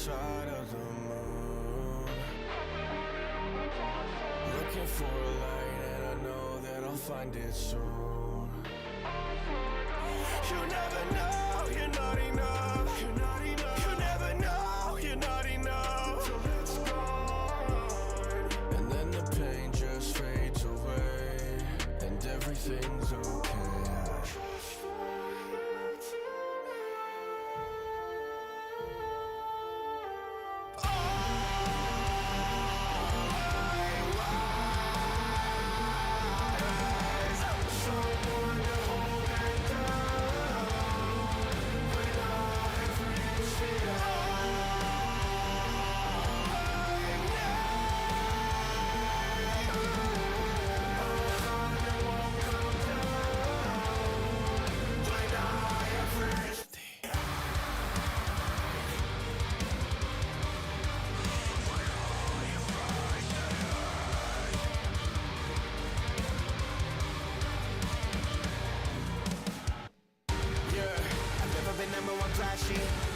side of the moon, looking for a light, and I know that I'll find it soon. You never know, you're not enough. You're not enough. You never know, you're not enough. Till it's gone, and then the pain just fades away, and everything's okay.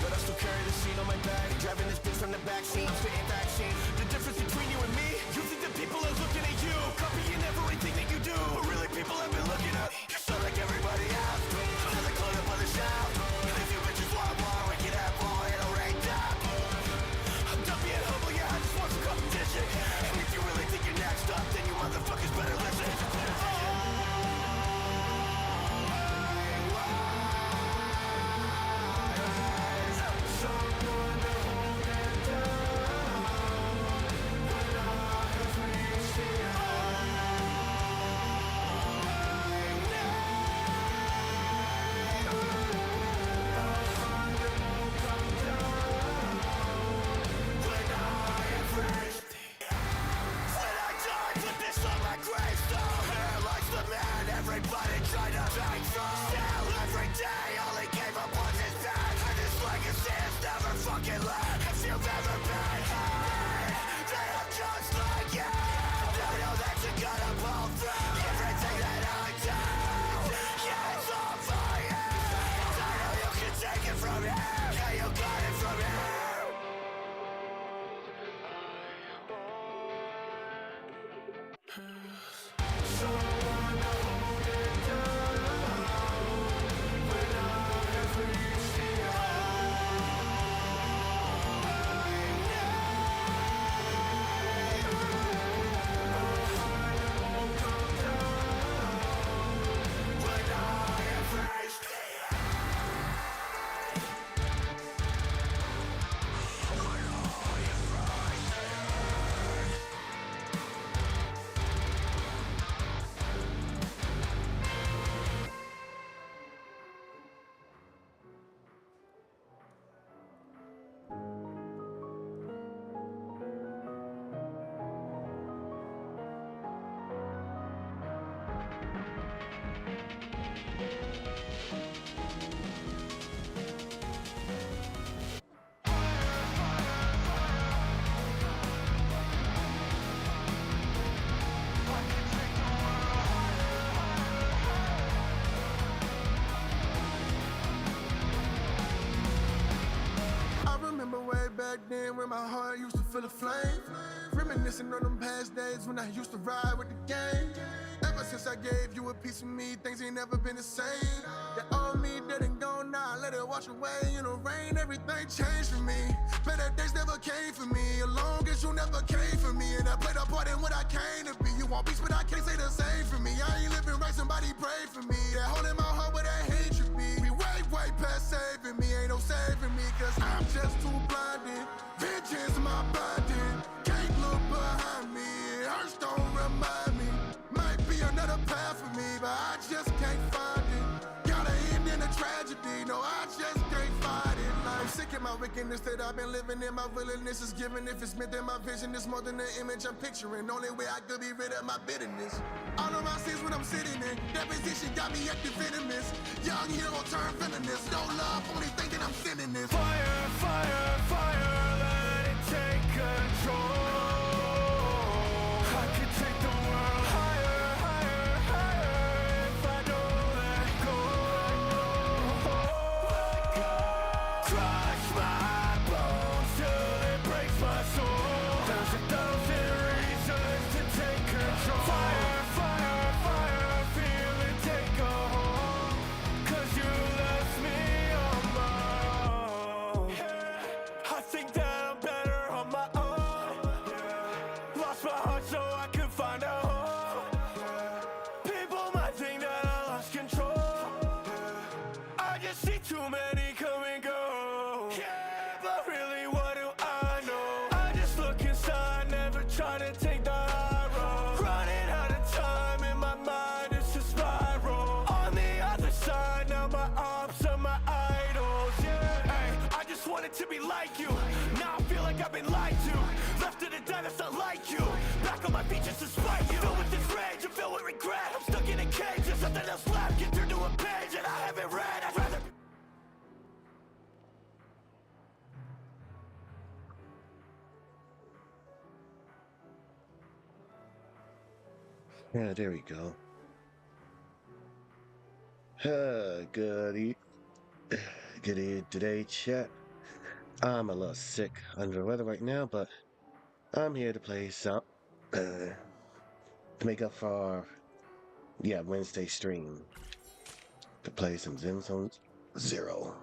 But I still carry the scene on my back, driving this bitch from the backseat, I'm spitting vaccine. The difference between you and me, you think that people are looking at you, copying everything that you do, but really people have been looking up. You're so like everybody else, another clone up on the shelf. And if you bitches want more, we can have more, it'll rain down. I'm done being humble, yeah, I just want some competition. And if you really think you're next up, then you motherfuckers better listen. Everybody trying to take from. Still every day all he gave up was his back, and his legacy has never fucking left. If you've ever been hurt, they are just like you. They know that you gotta pull through everything that I do. Yeah, it's all for you. I know you can take it from here. Yeah, you got it from here. Someone to hold it down when I have reached the Then when my heart used to feel a flame, reminiscing on them past days when I used to ride with the gang. Ever since I gave you a piece of me, things ain't never been the same. That old me didn't go now, let it wash away in the rain. Everything changed for me, better days never came for me, as long as you never came for me. And I played a part in what I came to be. You want peace, but I can't say the same for me. I ain't living right, somebody pray for me. That hole in my heart where that hatred be. We way past saving me, ain't no saving me, cause I'm just too blinded. Vengeance my body, can't look behind me. It hurts, don't remind me. Might be another path for me, but I just can't find it. Gotta end in a tragedy, no, I just can't find it. I'm sick of my wickedness that I've been living in. My willingness is given. If it's meant that my vision is more than the image I'm picturing. Only way I could be rid of my bitterness. All of my sins when I'm sitting in that position got me acting venomous. Young hero turned villainous. No love, only thing that I'm sending is fire, fire, fire, let it take control. I could take the world higher, higher, higher if I don't let go. Crush my bones to to be like you. Now I feel like I've been lied to. Left to the die, that's not like you. Back on my feet just to spite you. Filled with this rage, I'm filled with regret. I'm stuck in a cage, there's nothing else left. Get through to a page that I haven't read. I'd rather Yeah, there we go. Good evening today, chat. I'm a little sick under the weather right now, but I'm here to play some to make up for Wednesday stream to play some Zenless Zero.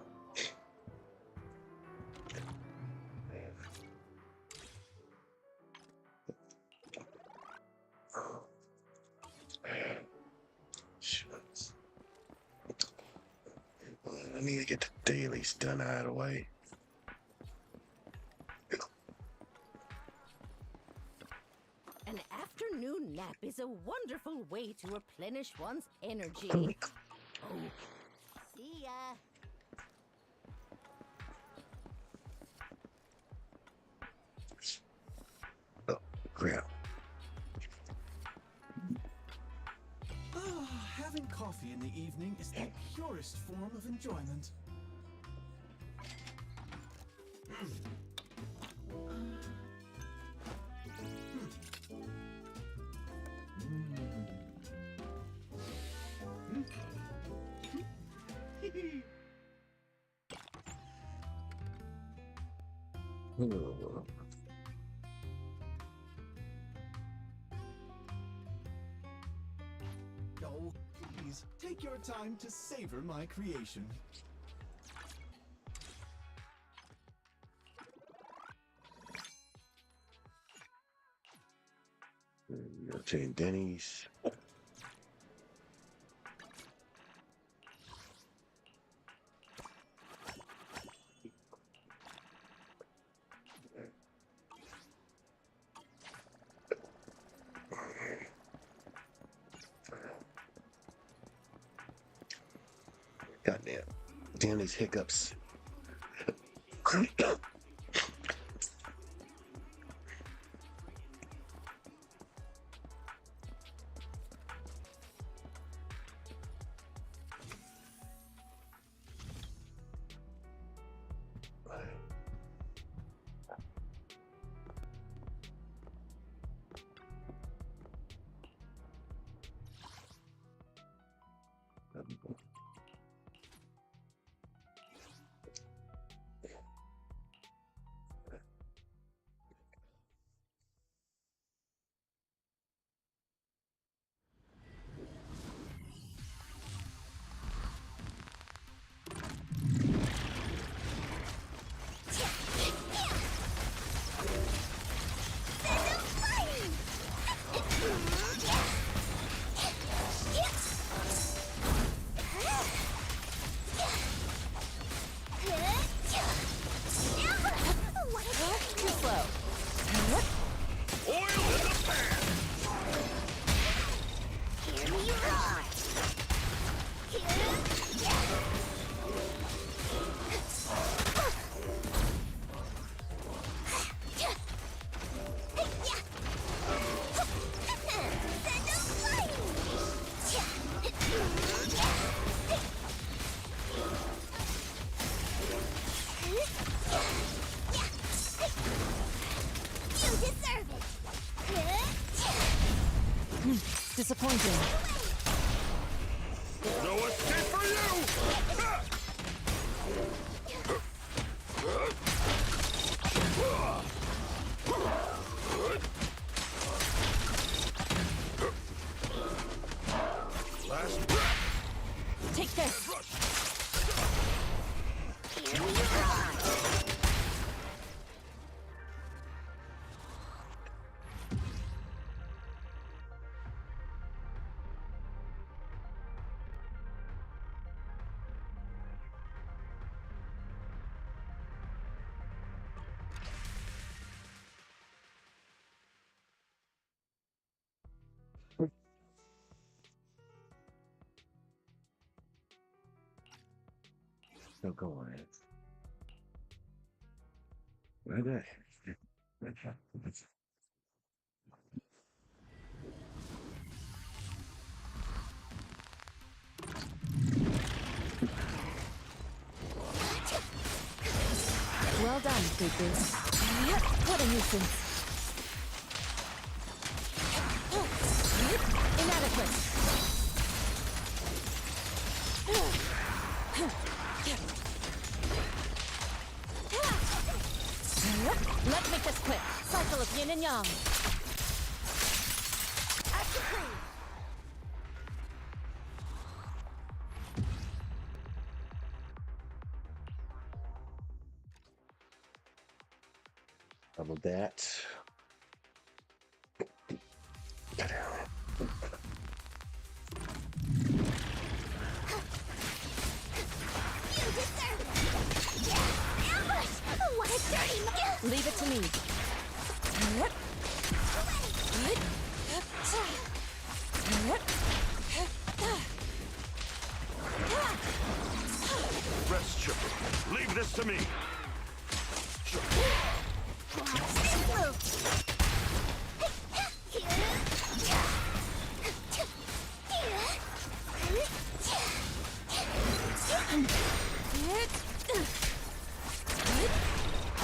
Shucks. I need to get the dailies done out of the way. An afternoon nap is a wonderful way to replenish one's energy. Oh, see ya. Oh, crap. Having coffee in the evening is the purest form of enjoyment. Oh, please, take your time to savor my creation. Okay, Denny's. Goddamn. Damn these hiccups. Disappointing. no escape for you! Ha! Last breath. Take this. Still going. Okay. Well done, Cuckoo. What a nuisance. Inadequate. Let's make this quick. Cycle of yin and yang. Action 3. Double that. What a dirty... Leave it to me. Rest, Chipper. Leave this to me.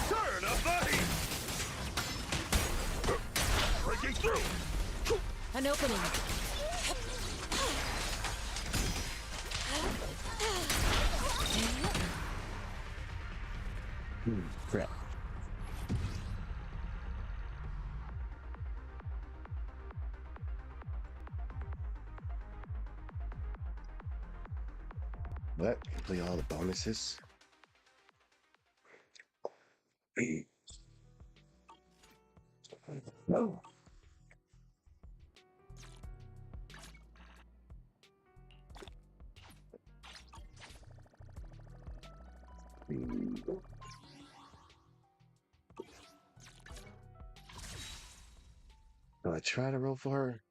Turn up the heat. Breaking through. An opening. Crap. But complete all the bonuses. No. Do I try to roll for her?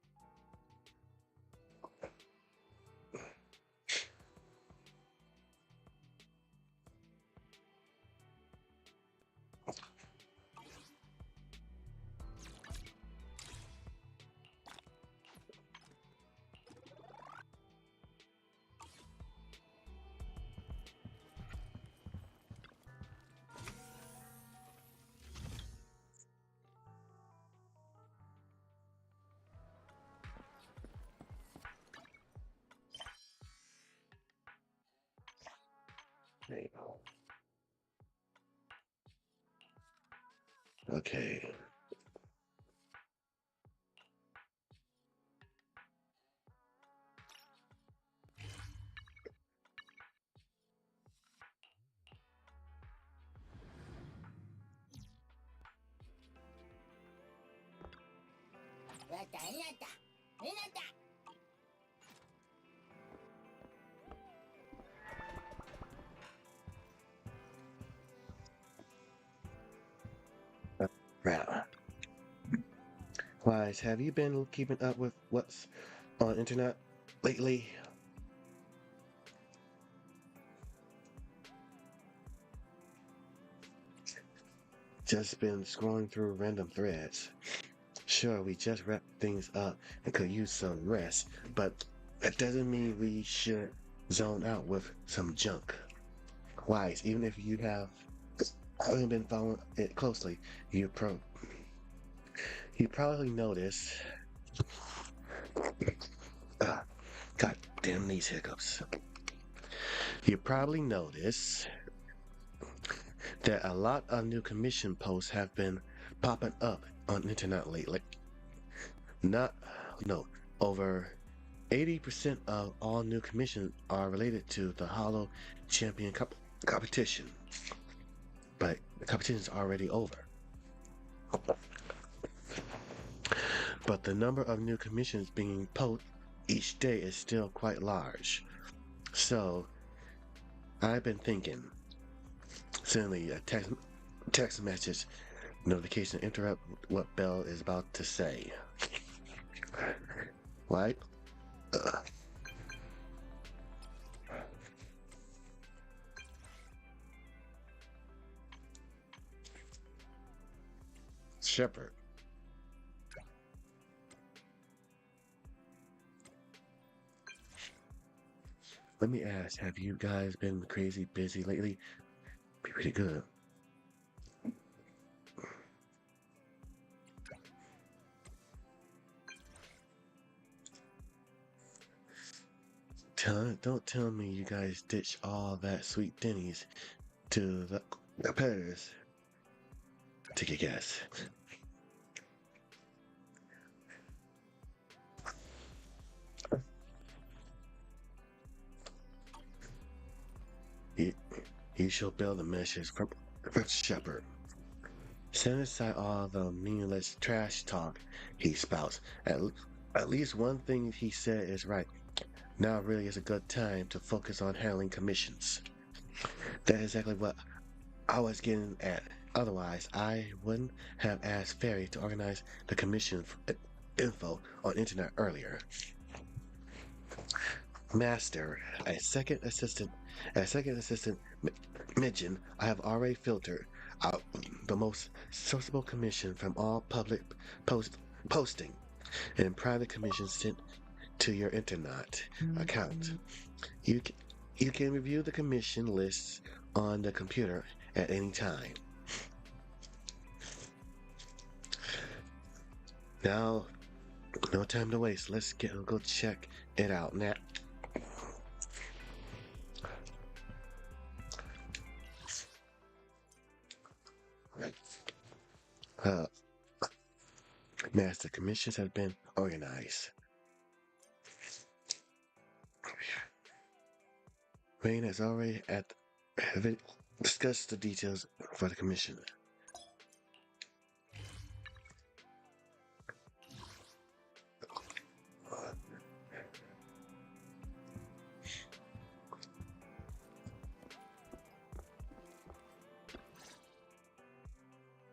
There you go. Okay. Right. Wise, have you been keeping up with what's on the internet lately? Just been scrolling through random threads. Sure, we just wrapped things up and could use some rest, but that doesn't mean we should zone out with some junk. Wise, even if you haven't been following it closely, you probably noticed. God damn these hiccups. You probably noticed that a lot of new commission posts have been popping up on the internet lately. Over 80% of all new commissions are related to the Hollow Champion competition. But the competition is already over. But the number of new commissions being posted each day is still quite large. So, I've been thinking, sending a text message notification to interrupt what Belle is about to say. Right? Shepherd. Let me ask, have you guys been crazy busy lately? Be pretty good. Don't tell me you guys ditch all that sweet Denny's to the competitors. Take a guess. You shall build the meshes from Shepherd. Set aside all the meaningless trash talk he spouts. At least one thing he said is right. Now really is a good time to focus on handling commissions. That's exactly what I was getting at. Otherwise, I wouldn't have asked Fairy to organize the commission info on internet earlier. Master, a second assistant mention, I have already filtered out the most sourceable commission from all public posting and private commissions sent to your internet account. You can review the commission lists on the computer at any time. Now, no time to waste. Let's go check it out now. Master, commissions have been organized. Rain has already discussed the details for the commission.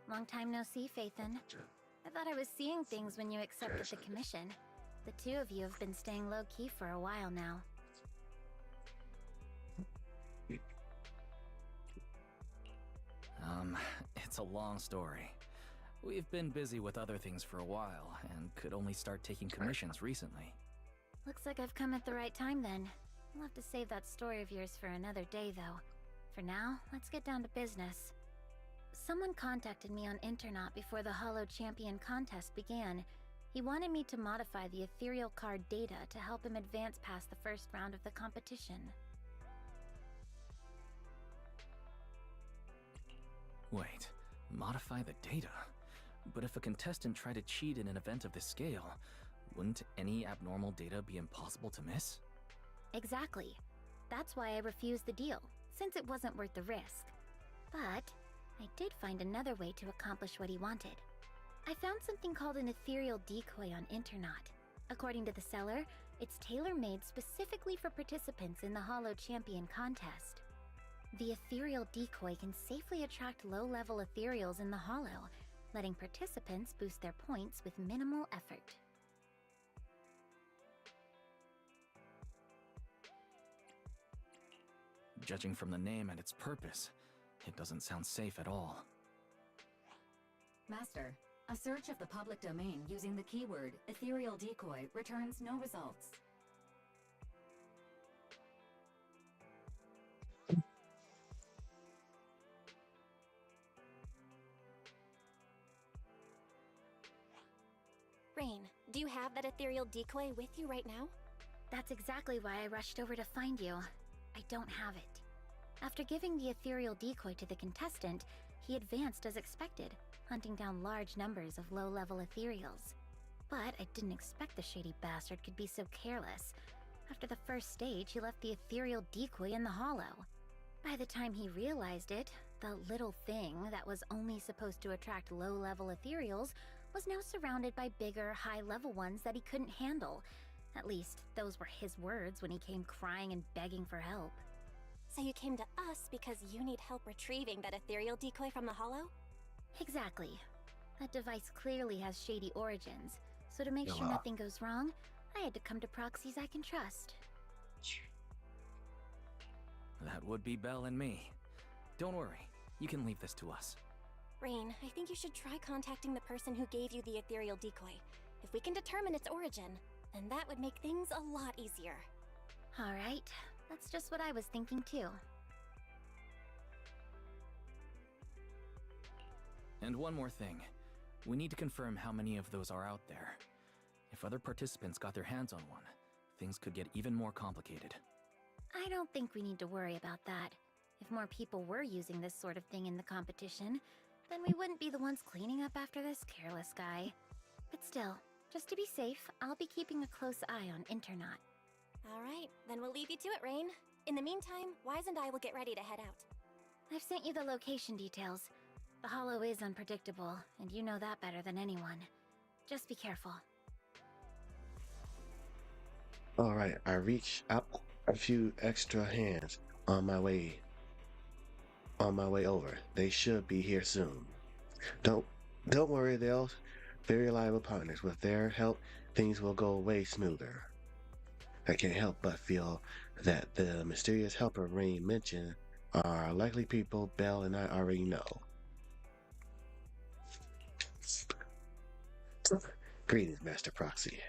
Long time no see, Phaethon. I thought I was seeing things when you accepted the commission. The two of you have been staying low-key for a while now. It's a long story. We've been busy with other things for a while, and could only start taking commissions recently. Looks like I've come at the right time then. I'll have to save that story of yours for another day, though. For now, let's get down to business. Someone contacted me on Internet before the Hollow Champion contest began. He wanted me to modify the ethereal card data to help him advance past the first round of the competition. Wait, modify the data? But if a contestant tried to cheat in an event of this scale, wouldn't any abnormal data be impossible to miss? Exactly. That's why I refused the deal, since it wasn't worth the risk. But I did find another way to accomplish what he wanted. I found something called an ethereal decoy on Internet. According to the seller, it's tailor-made specifically for participants in the Hollow Champion contest. The ethereal decoy can safely attract low-level ethereals in the Hollow, letting participants boost their points with minimal effort. Judging from the name and its purpose, it doesn't sound safe at all. Master, a search of the public domain using the keyword ethereal decoy returns no results. Rain, do you have that ethereal decoy with you right now? That's exactly why I rushed over to find you. I don't have it. After giving the ethereal decoy to the contestant, he advanced as expected, hunting down large numbers of low-level ethereals. But I didn't expect the shady bastard could be so careless. After the first stage, he left the ethereal decoy in the Hollow. By the time he realized it, the little thing that was only supposed to attract low-level ethereals was now surrounded by bigger, high-level ones that he couldn't handle. At least, those were his words when he came crying and begging for help. So you came to us because you need help retrieving that ethereal decoy from the Hollow? Exactly. That device clearly has shady origins, so to make sure nothing goes wrong, I had to come to proxies I can trust. That would be Belle and me. Don't worry, you can leave this to us. Rain, I think you should try contacting the person who gave you the ethereal decoy. If we can determine its origin, then that would make things a lot easier. Alright, that's just what I was thinking too. And one more thing. We need to confirm how many of those are out there. If other participants got their hands on one, things could get even more complicated. I don't think we need to worry about that. If more people were using this sort of thing in the competition, then we wouldn't be the ones cleaning up after this careless guy. But still, just to be safe, I'll be keeping a close eye on Internaut. Alright, then we'll leave you to it, Rain. In the meantime, Wise and I will get ready to head out. I've sent you the location details. The Hollow is unpredictable, and you know that better than anyone. Just be careful. Alright, I reached out a few extra hands on my way over. They should be here soon. Don't worry, they're very reliable partners. With their help, things will go way smoother. I can't help but feel that the mysterious helper Rain mentioned are likely people Belle and I already know. Greetings, Master Proxy.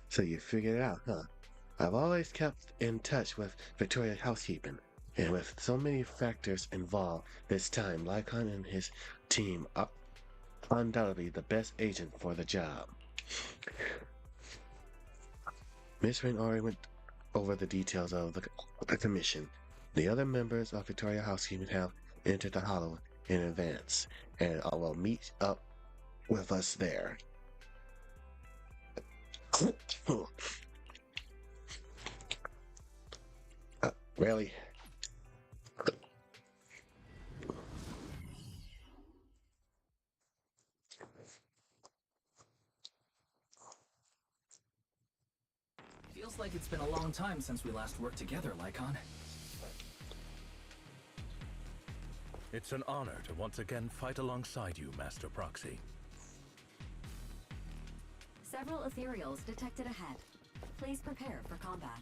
So you figured it out, huh? I've always kept in touch with Victoria's housekeeping, and with so many factors involved this time, Lycon and his team are undoubtedly the best agent for the job. Miss Rain already went over the details of the commission. The other members of Victoria Housekeeping have entered the Hollow in advance, and will meet up with us there. Really? Feels like it's been a long time since we last worked together, Lycon. It's an honor to once again fight alongside you, Master Proxy. Several ethereals detected ahead. Please prepare for combat.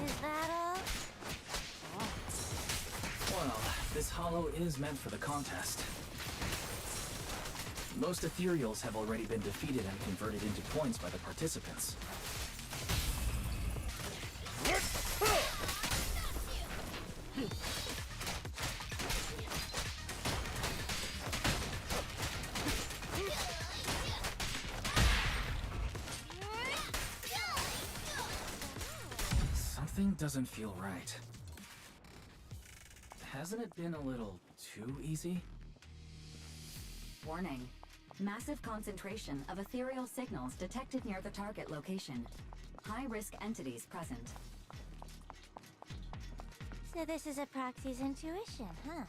Is that all? Well, this hollow is meant for the contest. Most ethereals have already been defeated and converted into points by the participants. Something doesn't feel right. Hasn't it been a little too easy? Warning. Massive concentration of ethereal signals detected near the target location. High-risk entities present. So this is a proxy's intuition, huh?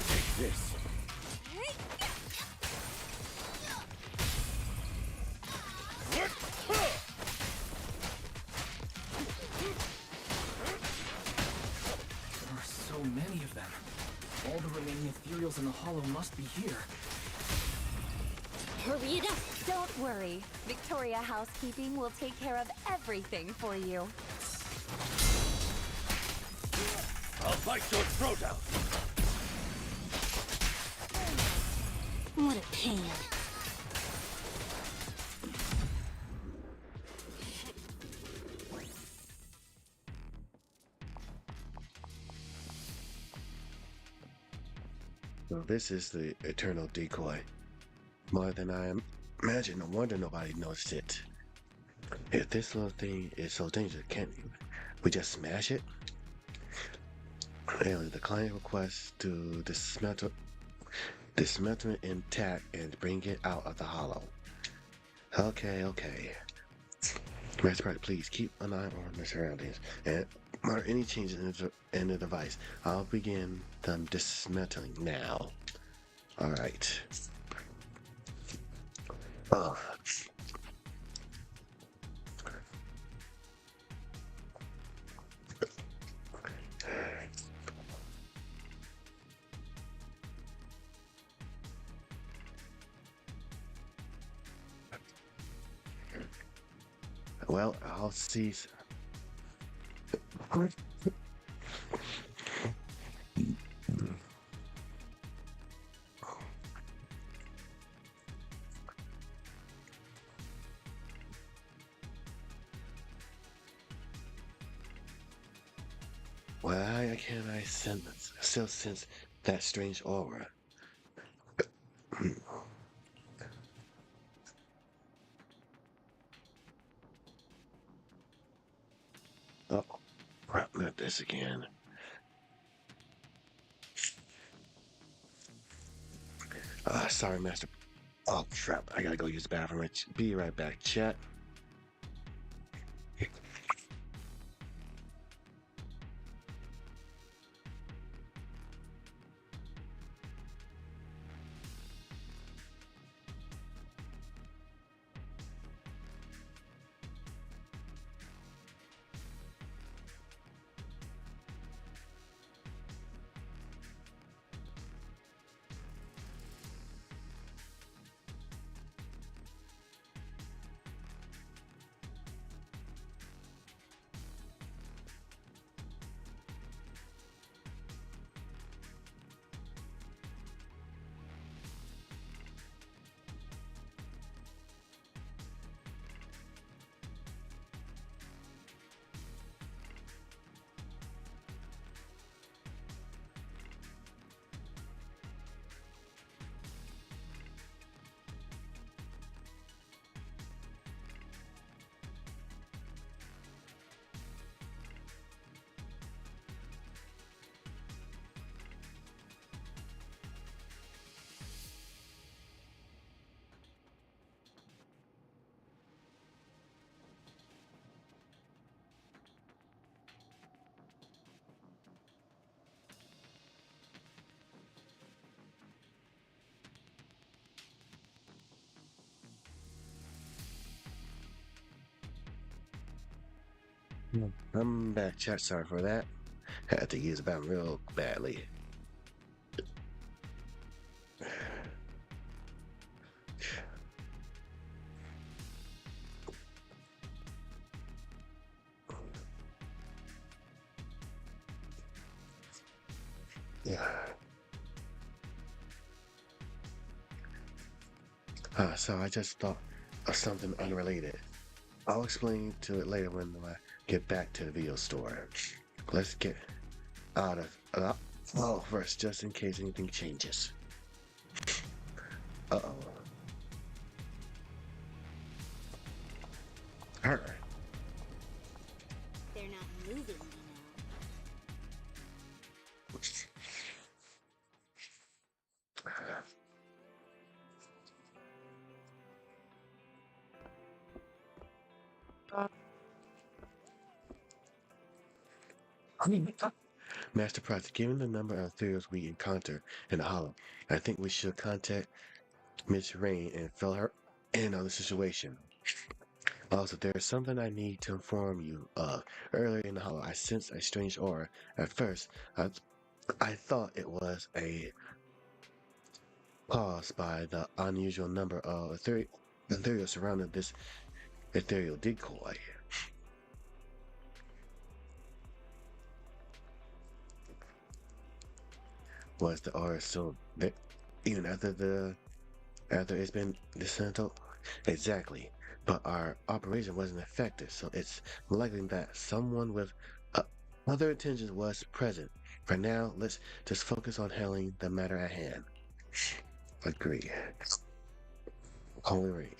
Take this. There are so many of them. All the remaining ethereals in the hollow must be here. Hurry it up! Don't worry. Victoria Housekeeping will take care of everything for you. I'll bite your throat out. What a pain. So this is the eternal decoy. More than I imagine. No wonder nobody noticed it. If this little thing is so dangerous, can't we just smash it? Anyway, the client requests to dismantle it intact and bring it out of the hollow. Okay. Master Pride, please keep an eye on the surroundings and monitor any changes in the device. I'll begin the dismantling now. Alright. Well, I'll see. Why can't I still sense that strange aura? Oh, crap, not this again. Sorry, Master. Oh, crap, I gotta go use the bathroom. Be right back, chat. I'm back, chat. Sorry for that. Had to use the bathroom real badly. Yeah. So I just thought of something unrelated. I'll explain to it later when I get back to the video store. Let's get out of first, just in case anything changes. Uh-oh. Her. They're not moving, you know. Master Project, given the number of ethereals we encounter in the hollow, I think we should contact Miss Rain and fill her in on the situation. Also, there's something I need to inform you of. Earlier in the hollow, I sensed a strange aura. At first, I thought it was caused by the unusual number of ethereal surrounding this ethereal decoy. Was the aura still there even after it's been dismantled? Exactly. But our operation wasn't effective, so it's likely that someone with other intentions was present. For now, let's just focus on handling the matter at hand. Agree. Holy ring.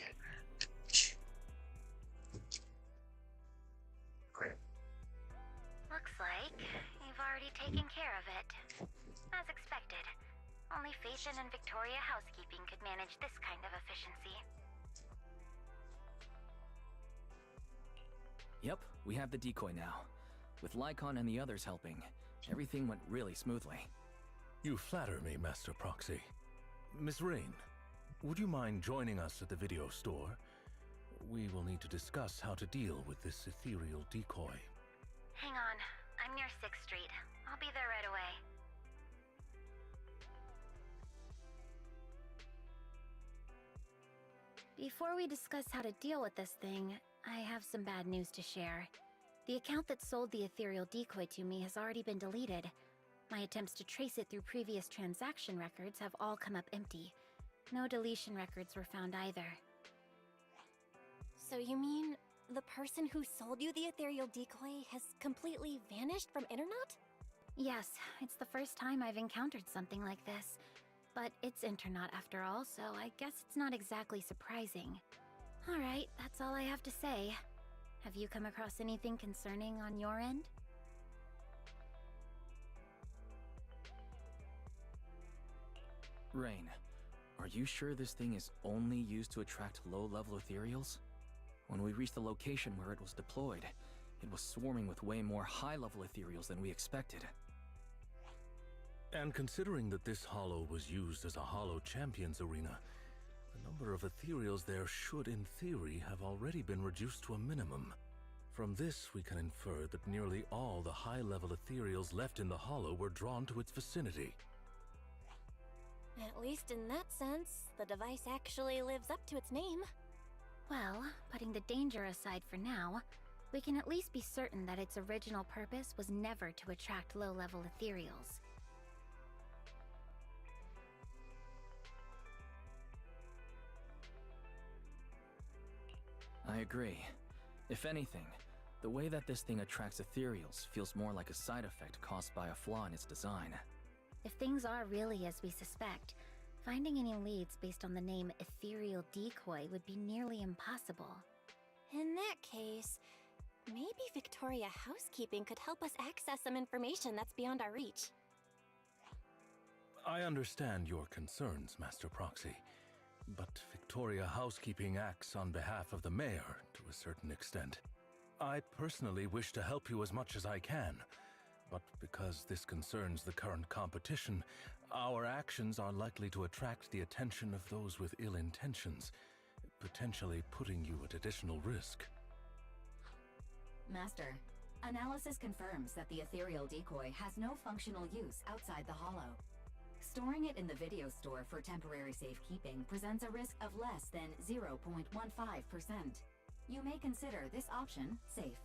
Looks like you've already taken care of it. As expected. Only Phaethon and Victoria housekeeping could manage this kind of efficiency. Yep, we have the decoy now. With Lycon and the others helping, everything went really smoothly. You flatter me, Master Proxy. Miss Rain, would you mind joining us at the video store? We will need to discuss how to deal with this ethereal decoy. Hang on. I'm near 6th Street. I'll be there right away. Before we discuss how to deal with this thing, I have some bad news to share. The account that sold the ethereal decoy to me has already been deleted. My attempts to trace it through previous transaction records have all come up empty. No deletion records were found either. So you mean the person who sold you the ethereal decoy has completely vanished from internet? Yes, it's the first time I've encountered something like this. But it's internet after all, so I guess it's not exactly surprising. Alright, that's all I have to say. Have you come across anything concerning on your end? Rain, are you sure this thing is only used to attract low-level ethereals? When we reached the location where it was deployed, it was swarming with way more high-level ethereals than we expected. And considering that this hollow was used as a hollow champions arena, the number of ethereals there should, in theory, have already been reduced to a minimum. From this, we can infer that nearly all the high-level ethereals left in the hollow were drawn to its vicinity. At least in that sense, the device actually lives up to its name. Well, putting the danger aside for now, we can at least be certain that its original purpose was never to attract low-level ethereals. I agree. If anything, the way that this thing attracts ethereals feels more like a side effect caused by a flaw in its design. If things are really as we suspect, finding any leads based on the name Ethereal Decoy would be nearly impossible. In that case, maybe Victoria Housekeeping could help us access some information that's beyond our reach. I understand your concerns, Master Proxy, but Victoria Housekeeping acts on behalf of the mayor to a certain extent. I personally wish to help you as much as I can, but because this concerns the current competition, our actions are likely to attract the attention of those with ill intentions, potentially putting you at additional risk. Master, analysis confirms that the ethereal decoy has no functional use outside the hollow. Storing it in the video store for temporary safekeeping presents a risk of less than 0.15%. You may consider this option safe.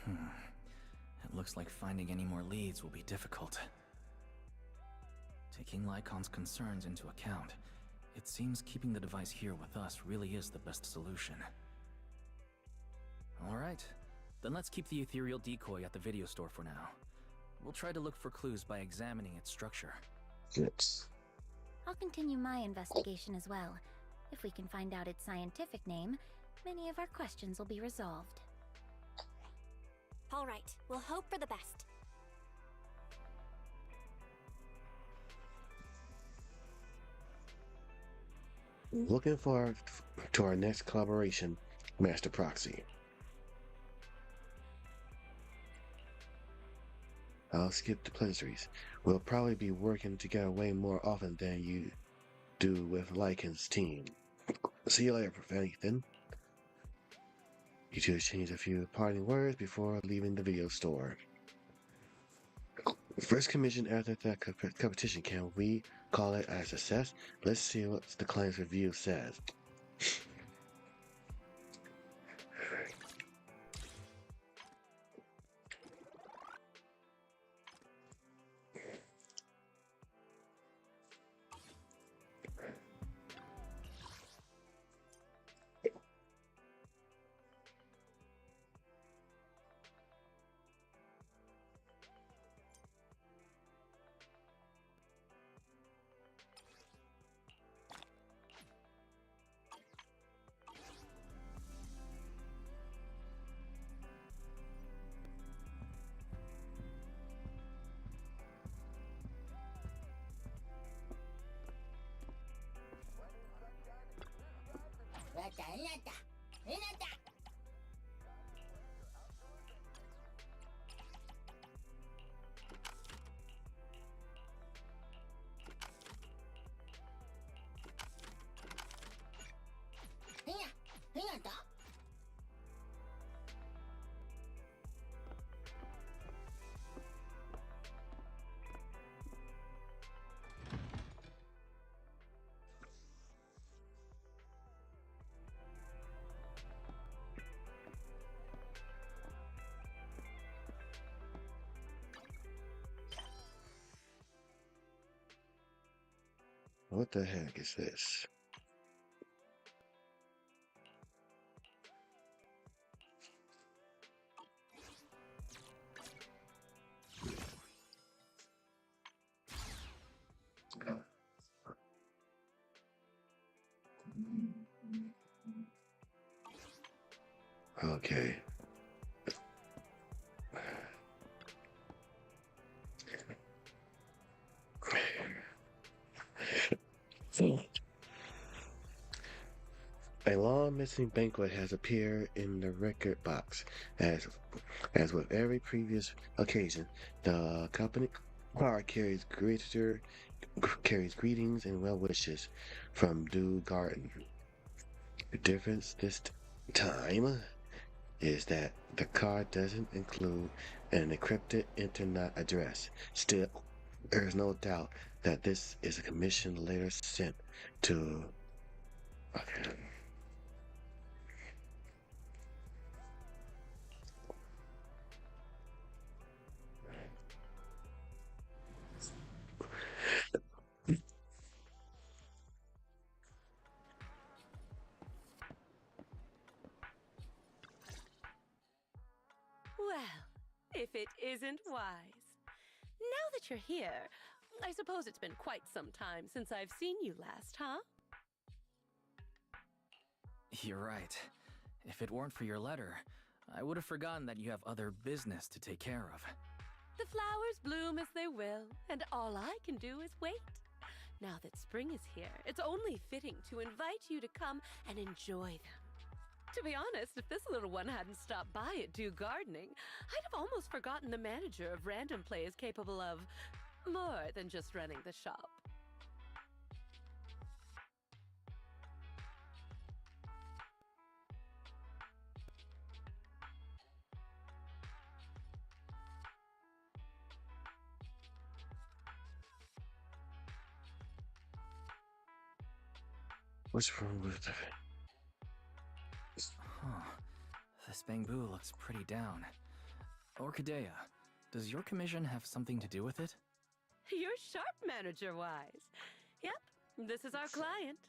It looks like finding any more leads will be difficult. Taking Lycon's concerns into account, it seems keeping the device here with us really is the best solution. Alright, then let's keep the ethereal decoy at the video store for now. We'll try to look for clues by examining its structure. Yes. I'll continue my investigation as well. If we can find out its scientific name, many of our questions will be resolved. All right, we'll hope for the best. Looking forward to our next collaboration, Master Proxy. I'll skip the pleasantries. We'll probably be working together way more often than you do with Lycan's team. See you later, Ethan. You two exchange a few parting words before leaving the video store. First commission after that competition, can we call it a success? Let's see what the client's review says. What the heck is this? Okay. A long missing banquet has appeared in the record box. As with every previous occasion, the company card carries greetings and well wishes from Dew Garden. The difference this time is that the card doesn't include an encrypted internet address. Still, there is no doubt that this is a commission later sent to. Okay. Well, if it isn't wise. Now that you're here, I suppose it's been quite some time since I've seen you last, huh? You're right. If it weren't for your letter, I would have forgotten that you have other business to take care of. The flowers bloom as they will, and all I can do is wait. Now that spring is here, it's only fitting to invite you to come and enjoy them. To be honest, if this little one hadn't stopped by at Dew Gardening, I'd have almost forgotten the manager of Random Play is capable of more than just running the shop. What's wrong with the... Huh. This bamboo looks pretty down. Orchidea, does your commission have something to do with it? You're sharp, manager-wise. Yep, this is our client.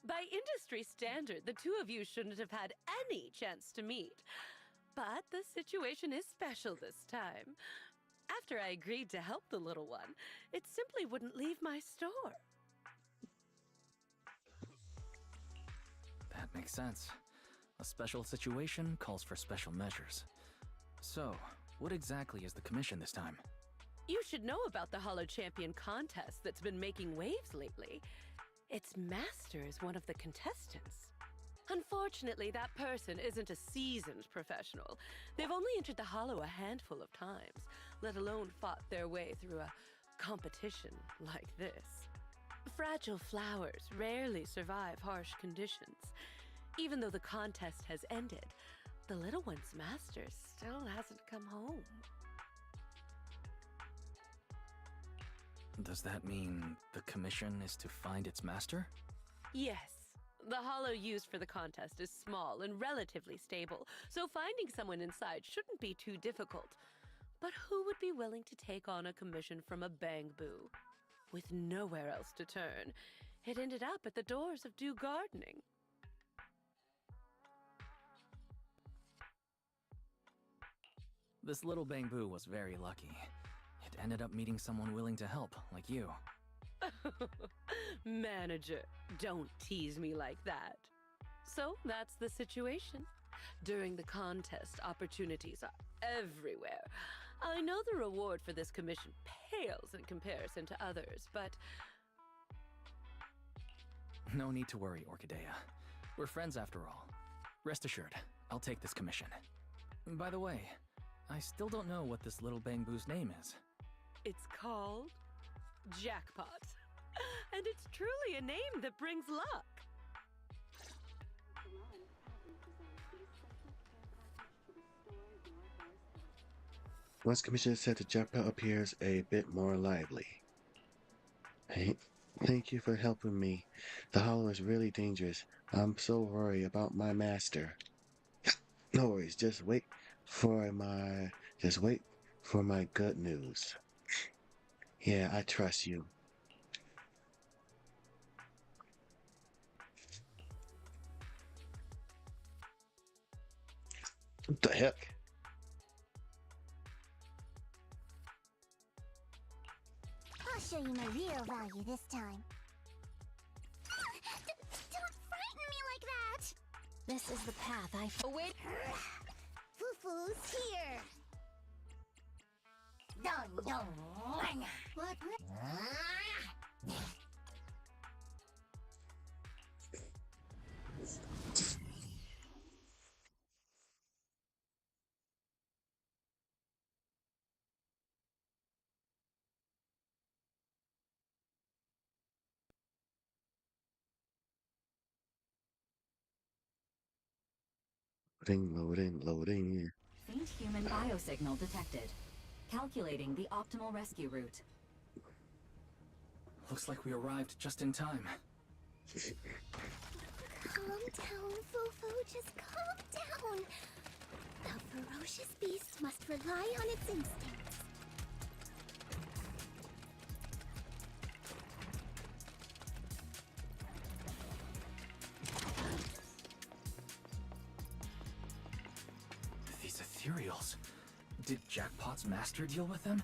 By industry standard, the two of you shouldn't have had any chance to meet. But the situation is special this time. After I agreed to help the little one, it simply wouldn't leave my store. That makes sense. A special situation calls for special measures. So, what exactly is the commission this time? You should know about the Hollow Champion contest that's been making waves lately. Its master is one of the contestants. Unfortunately, that person isn't a seasoned professional. They've only entered the Hollow a handful of times, let alone fought their way through a competition like this. Fragile flowers rarely survive harsh conditions. Even though the contest has ended, the little one's master still hasn't come home. Does that mean the commission is to find its master? Yes. The hollow used for the contest is small and relatively stable, so finding someone inside shouldn't be too difficult. But who would be willing to take on a commission from a bamboo? With nowhere else to turn, it ended up at the doors of Dew Gardening. This little bamboo was very lucky. It ended up meeting someone willing to help, like you. Manager, don't tease me like that. So that's the situation. During the contest, opportunities are everywhere. I know the reward for this commission pales in comparison to others, but... No need to worry, Orchidea. We're friends after all. Rest assured, I'll take this commission. By the way, I still don't know what this little bamboo's name is. It's called Jackpot. And it's truly a name that brings luck. Once commission is set, the jackpot appears a bit more lively. Hey, thank you for helping me. The hollow is really dangerous. I'm so worried about my master. No worries, just wait for my good news. Yeah, I trust you. What the heck? I'll show you my real value this time. Don't frighten me like that! This is the path I wait. Fufu's here! What? Loading. Faint human biosignal detected. Calculating the optimal rescue route. Looks like we arrived just in time. Calm down, Fufu. Just calm down. The ferocious beast must rely on its instincts. These ethereals. Did Jackpot's master deal with them?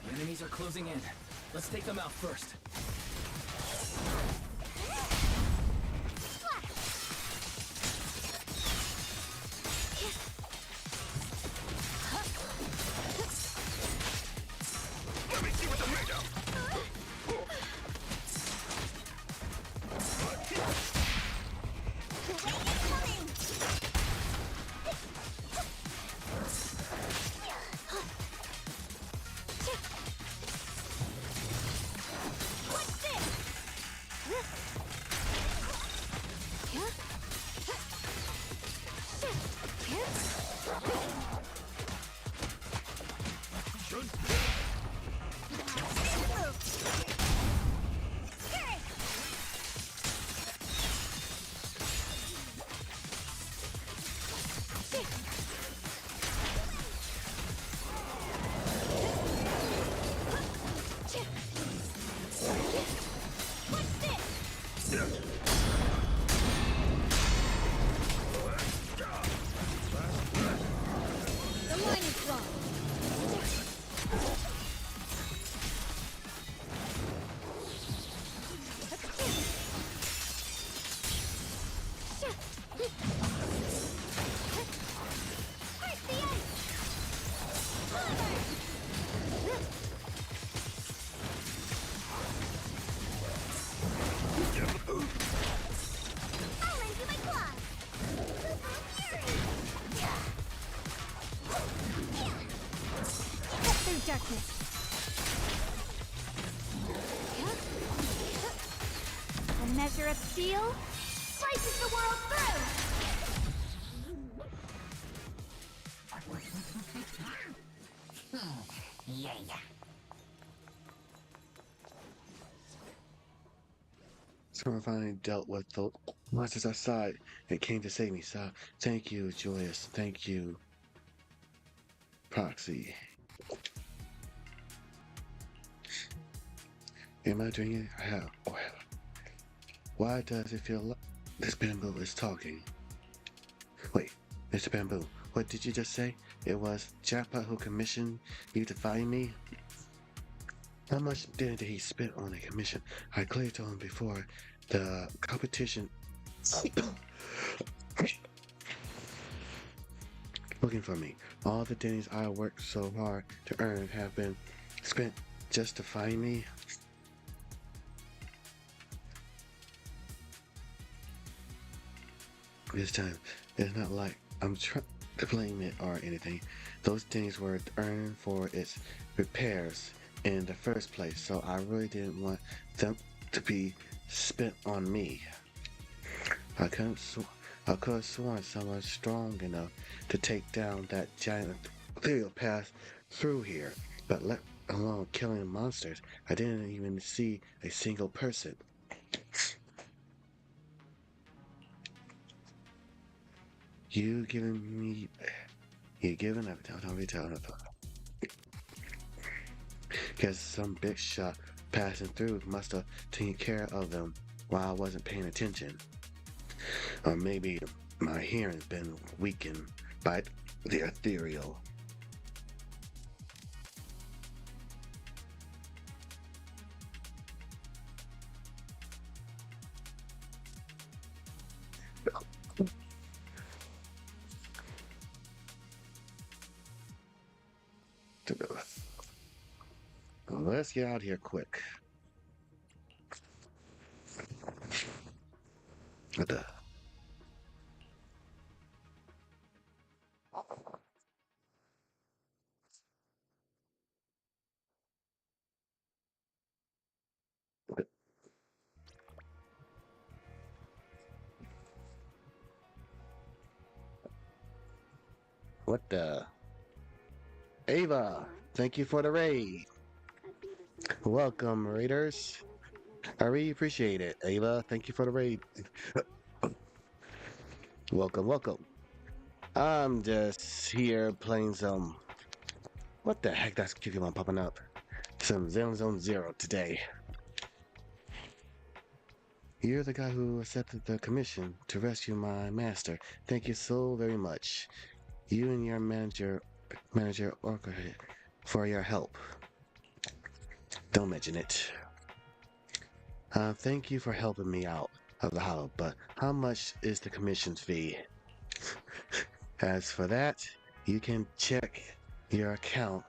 The enemies are closing in. Let's take them out first. Let me see what they're made of! Darkness. A measure of steel slices the world through. Yeah. Someone finally dealt with the monsters outside and came to save me, so thank you, Joyous. Thank you, Proxy. Am I doing it? I have. Oh, hell. Why does it feel like this bamboo is talking? Wait, Mr. Bamboo, what did you just say? It was Jappa who commissioned you to find me? How much did he spend on a commission? I cleared to him before the competition. Looking for me. All the days I worked so hard to earn have been spent just to find me. this time. It's not like I'm trying to blame it or anything. Those things were earned for its repairs in the first place, so I really didn't want them to be spent on me. I couldn't I could have sworn someone strong enough to take down that giant ethereal path through here, but let alone killing monsters, I didn't even see a single person. You giving up, don't be telling Guess some big shot passing through must have taken care of them while I wasn't paying attention. Or maybe my hearing's been weakened by the ethereal. Let's get out of here quick. What the? What the? Ava, thank you for the raid. Welcome, raiders. I really appreciate it. Ava, thank you for the raid. Welcome, welcome. I'm just here playing some. What the heck? That's Pokemon popping up. Some Zone Zero today. You're the guy who accepted the commission to rescue my master. Thank you so very much. You and your manager Orca, for your help. Don't mention it. Thank you for helping me out of the hollow, but how much is the commission fee? As for that, you can check your account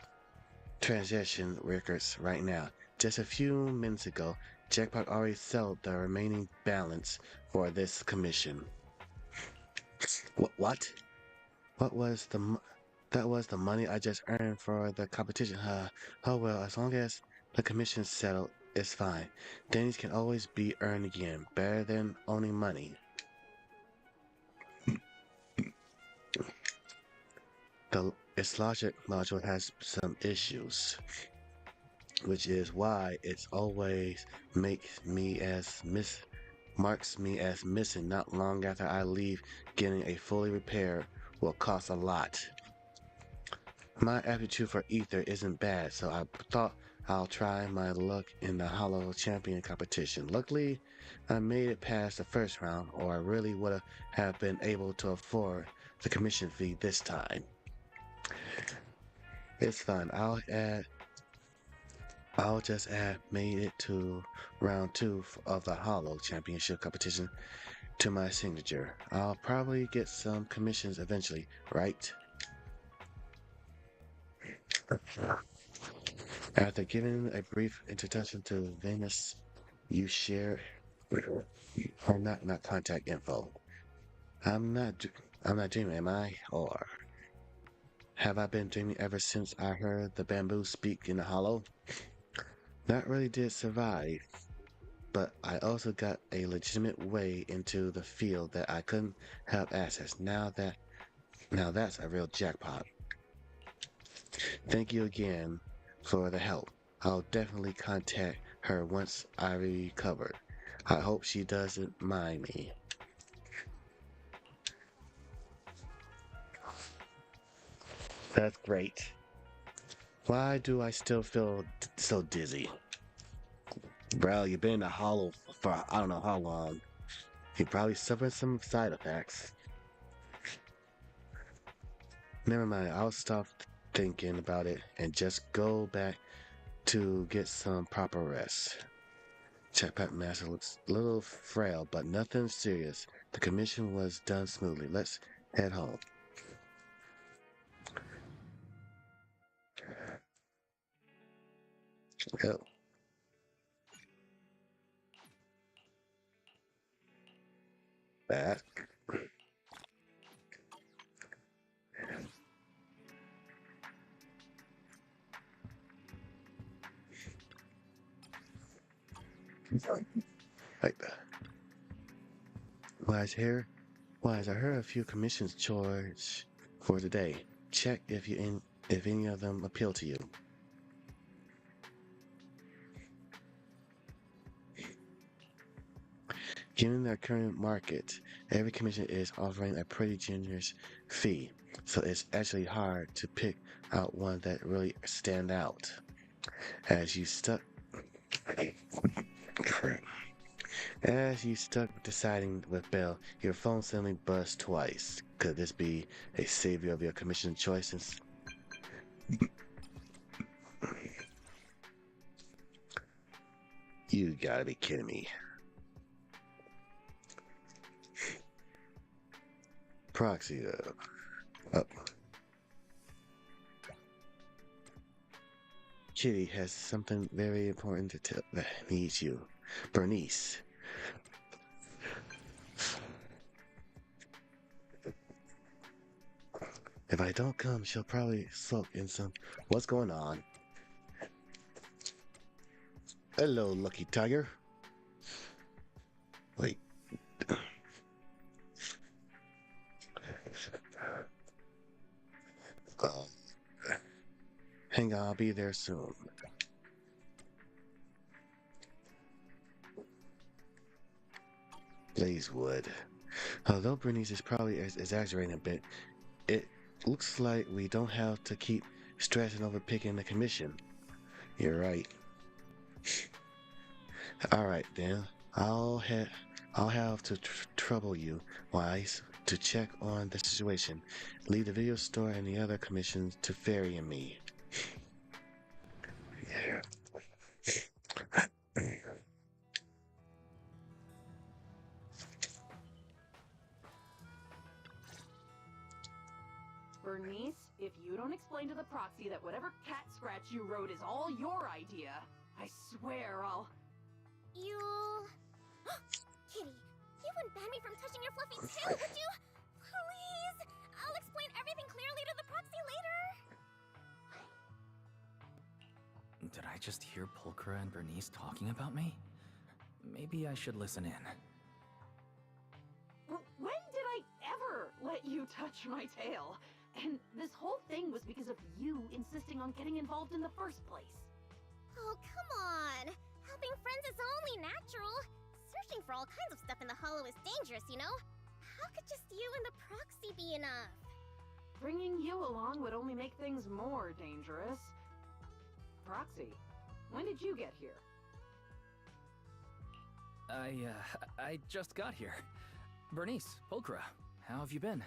transaction records right now. Just a few minutes ago, Jackpot already sold the remaining balance for this commission. What? What was that was the money I just earned for the competition, huh? Oh well, as long as the commission's settled, it's fine. Things can always be earned again. Better than owning money. Its logic module has some issues, which is why it's always marks me as missing not long after I leave. Getting a fully repaired will cost a lot. My aptitude for ether isn't bad, so I thought I'll try my luck in the Hollow Champion competition. Luckily, I made it past the first round, or I really would have been able to afford the commission fee this time. It's fine. I'll just add made it to round 2 of the Hollow Championship competition to my signature. I'll probably get some commissions eventually, right? After giving a brief introduction to Venus, you share or not contact info. I'm not dreaming, am I? Or have I been dreaming ever since I heard the bamboo speak in the hollow? That really did survive, but I also got a legitimate way into the field that I couldn't have access. Now that's a real jackpot. Thank you again for the help. I'll definitely contact her once I recover. I hope she doesn't mind me. That's great. Why do I still feel so dizzy? Bro, you've been in the hollow for I don't know how long. You probably suffered some side effects. Never mind, I'll stop thinking about it and just go back to get some proper rest. Jackpot Master looks a little frail, but nothing serious. The commission was done smoothly. Let's head home. Yep. Back. Like that. Wise, I heard a few commissions charged for today. Check if any of them appeal to you. Given their current market, every commission is offering a pretty generous fee, so it's actually hard to pick out one that really stand out. As you stuck deciding with Bell, your phone suddenly buzzed twice. Could this be a savior of your commission choices? You gotta be kidding me. Proxy, Kitty has something very important to tell that needs you. Bernice. If I don't come, she'll probably sulk in some... What's going on? Hello, Lucky Tiger. Wait. Hang on, I'll be there soon. Blazewood. Although Bernice is probably exaggerating a bit, it looks like we don't have to keep stressing over picking the commission. You're right. Alright then, I'll have to trouble you, Wise, to check on the situation. Leave the video store and the other commissions to Fairy and me. Yeah. Bernice, if you don't explain to the proxy that whatever cat scratch you wrote is all your idea, I swear I'll... You... Kitty, you wouldn't ban me from touching your fluffy tail, would you? Please! I'll explain everything clearly to the proxy later! Did I just hear Pulchra and Bernice talking about me? Maybe I should listen in. When did I ever let you touch my tail? And this whole thing was because of you insisting on getting involved in the first place. Oh, come on! Helping friends is only natural. Searching for all kinds of stuff in the Hollow is dangerous, you know? How could just you and the proxy be enough? Bringing you along would only make things more dangerous. Proxy, when did you get here? I just got here. Bernice, Pulchra, how have you been?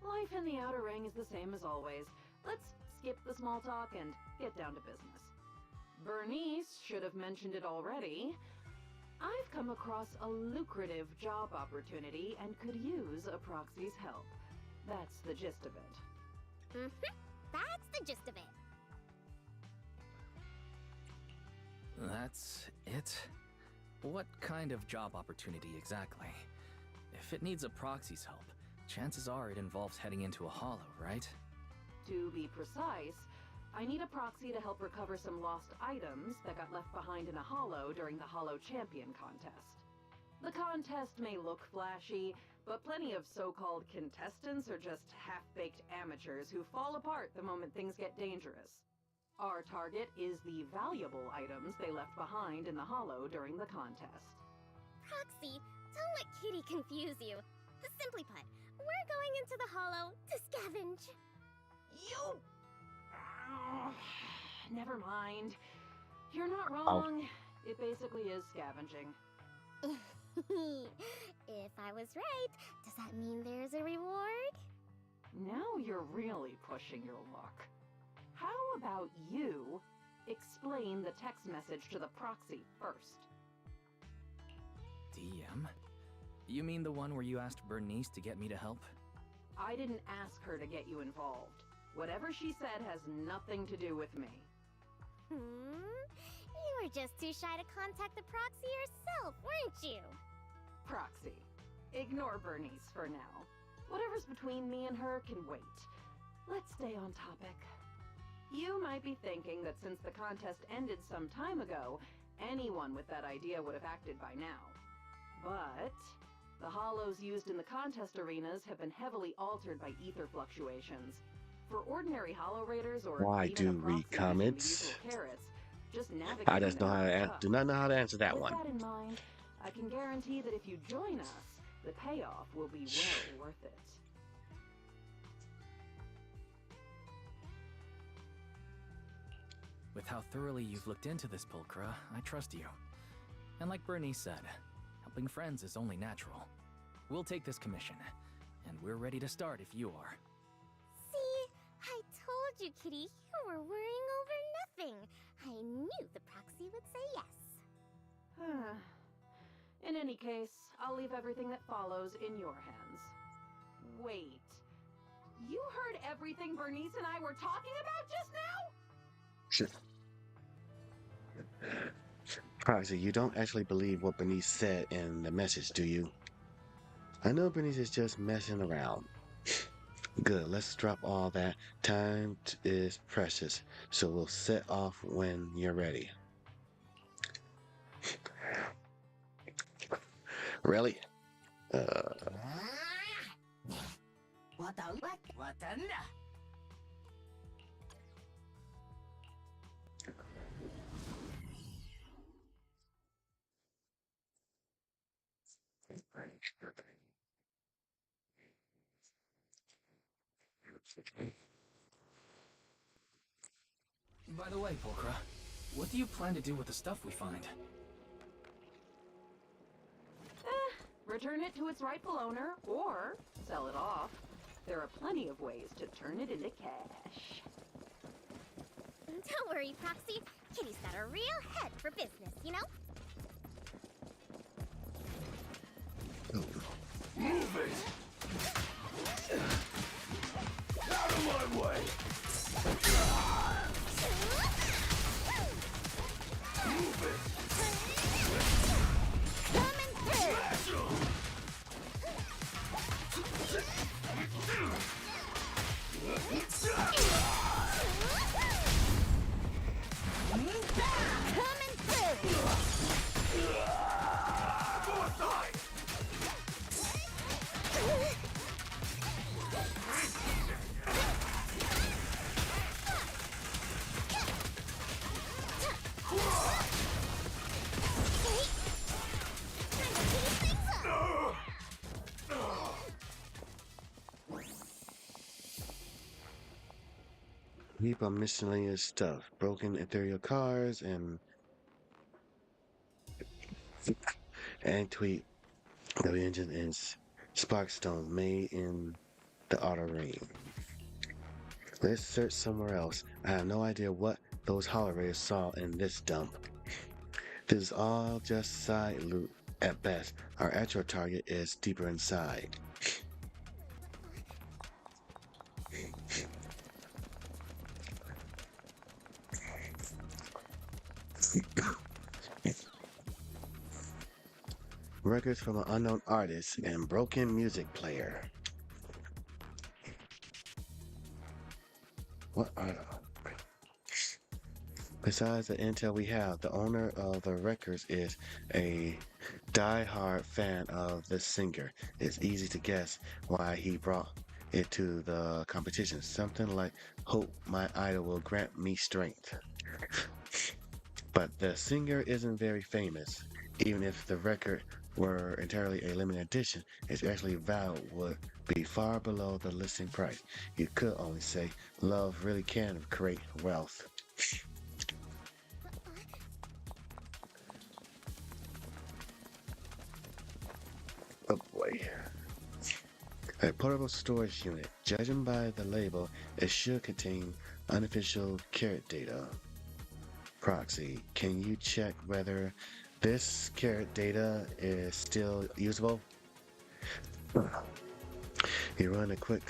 Life in the Outer Ring is the same as always. Let's skip the small talk and get down to business. Bernice should have mentioned it already. I've come across a lucrative job opportunity and could use a proxy's help. That's the gist of it. Mm-hmm. That's the gist of it. That's it? What kind of job opportunity exactly? If it needs a proxy's help, chances are it involves heading into a hollow, right? To be precise, I need a proxy to help recover some lost items that got left behind in a hollow during the Hollow Champion contest. The contest may look flashy, but plenty of so-called contestants are just half-baked amateurs who fall apart the moment things get dangerous. Our target is the valuable items they left behind in the hollow during the contest. Proxy, don't let Kitty confuse you. Simply put, we're going into the hollow to scavenge. You... never mind. You're not wrong. It basically is scavenging. If I was right, does that mean there's a reward? Now you're really pushing your luck. How about you explain the text message to the proxy first? DM? You mean the one where you asked Bernice to get me to help? I didn't ask her to get you involved. Whatever she said has nothing to do with me. You were just too shy to contact the proxy yourself, weren't you? Proxy, ignore Bernice for now. Whatever's between me and her can wait. Let's stay on topic. You might be thinking that since the contest ended some time ago, anyone with that idea would have acted by now. But the hollows used in the contest arenas have been heavily altered by ether fluctuations. For ordinary hollow raiders or Well, I even a do read proxy using the comments. usual carrots, just I navigating just know them how to adds up. do not know how to answer that With one. that in mind, I can guarantee that if you join us, the payoff will be well worth it. With how thoroughly you've looked into this, Pulchra, I trust you. And like Bernice said, helping friends is only natural. We'll take this commission, and we're ready to start if you are. See? I told you, Kitty, you were worrying over nothing. I knew the proxy would say yes. In any case, I'll leave everything that follows in your hands. Wait. You heard everything Bernice and I were talking about just now? Shit. Proxy, you don't actually believe what Bernice said in the message, do you? I know Bernice is just messing around. Good, let's drop all that. Time is precious, so we'll set off when you're ready. Really? By the way, Pulchra, what do you plan to do with the stuff we find? Return it to its rightful owner, or sell it off. There are plenty of ways to turn it into cash. Don't worry, Proxy. Kitty's got a real head for business, you know? Move it! Out of my way! Move it! Coming through! Coming through! Heap of miscellaneous stuff, broken ethereal cars, and tweet the engine is Sparkstone made in the outer ring. Let's search somewhere else. I have no idea what those holidays saw in this dump. This is all just side loot at best. Our actual target is deeper inside. Records from an unknown artist and broken music player. What are Besides the intel we have, the owner of the records is a die-hard fan of the singer. It's easy to guess why he brought it to the competition. Something like, hope my idol will grant me strength. But the singer isn't very famous. Even if the record were entirely a limited edition, its actually value would be far below the listing price. You could only say love really can create wealth. Oh boy. A portable storage unit. Judging by the label, it should contain unofficial carrot data. Proxy, can you check whether this carrot data is still usable? You run a quick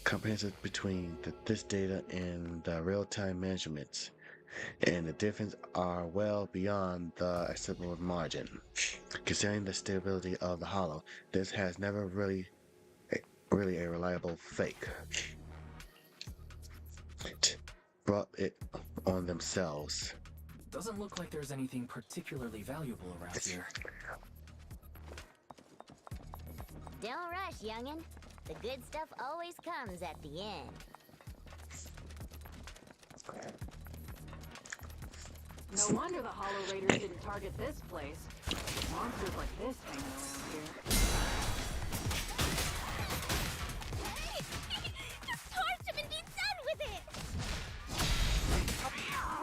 comparison between this data and the real-time measurements, and the difference are well beyond the acceptable margin. Considering the stability of the hollow, this has never really a reliable fake. Brought it on themselves. Doesn't look like there's anything particularly valuable around here. Don't rush, youngin'. The good stuff always comes at the end. No wonder the Hollow Raiders didn't target this place. Monsters like this hanging around here. Hey! Just torch him and be done with it!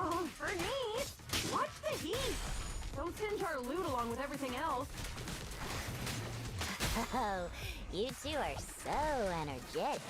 Oh, Bernice! Watch the heat! Don't singe our loot along with everything else. Oh, you two are so energetic.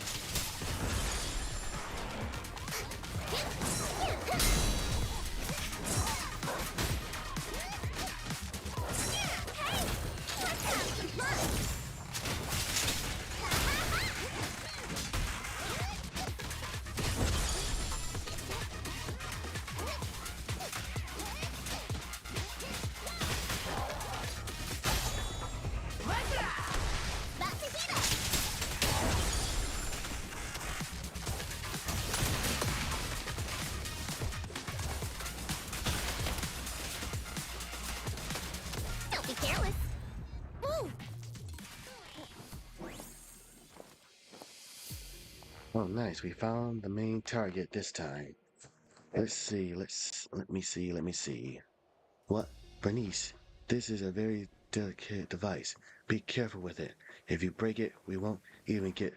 Don't be careless. Ooh. Oh, nice. We found the main target this time. Let's see. Let me see. What? Bernice, this is a very delicate device. Be careful with it. If you break it, we won't even get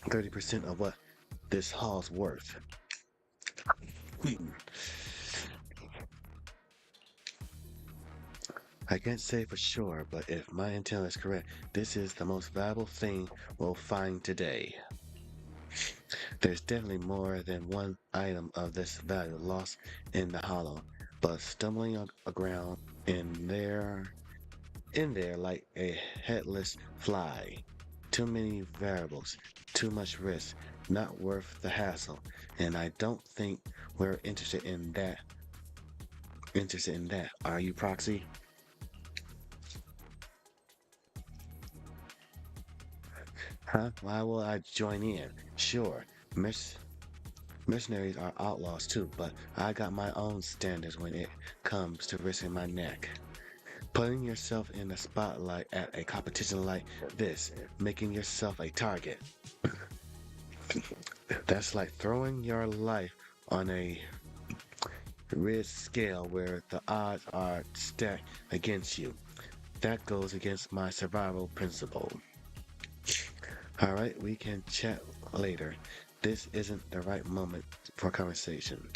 30% of what this hall's worth. I can't say for sure, but if my intel is correct, this is the most valuable thing we'll find today. There's definitely more than one item of this value lost in the hollow, but stumbling around in there like a headless fly. Too many variables, too much risk, not worth the hassle, and I don't think we're interested in that. Are you, Proxy? Huh? Why will I join in? Sure, mercenaries are outlaws too, but I got my own standards when it comes to risking my neck. Putting yourself in the spotlight at a competition like this, making yourself a target. That's like throwing your life on a risk scale where the odds are stacked against you. That goes against my survival principle. Alright, we can chat later. This isn't the right moment for conversation.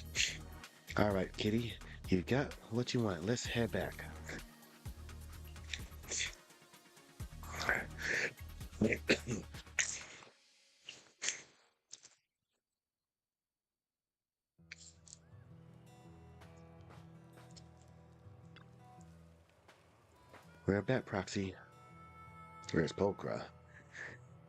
Alright, Kitty, you got what you want. Let's head back. We're back, Proxy. Where's Pokra?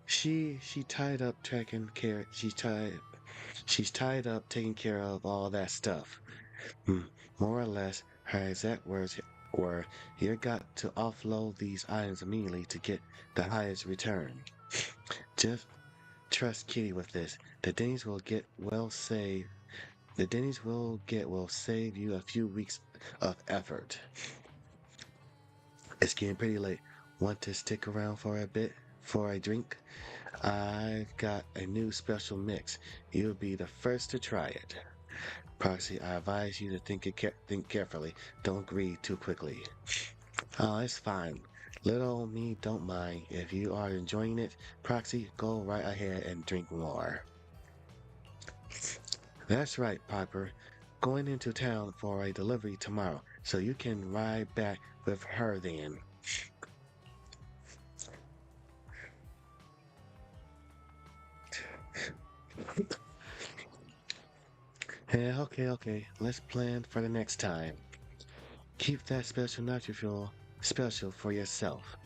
She's tied up taking care. She's tied up taking care of all that stuff. More or less, her exact words were, "You got to offload these items immediately to get the highest return." Just trust Kitty with this. The Denny's will get will save. The Denny's will save you a few weeks of effort. It's getting pretty late. Want to stick around for a bit for a drink? I've got a new special mix. You'll be the first to try it. Proxy, I advise you to think carefully. Don't agree too quickly. Oh, it's fine. Little old me don't mind. If you are enjoying it, Proxy, go right ahead and drink more. That's right, Piper. Going into town for a delivery tomorrow, so you can ride back with her then. Yeah, okay. Let's plan for the next time. Keep that special nitro fuel special for yourself.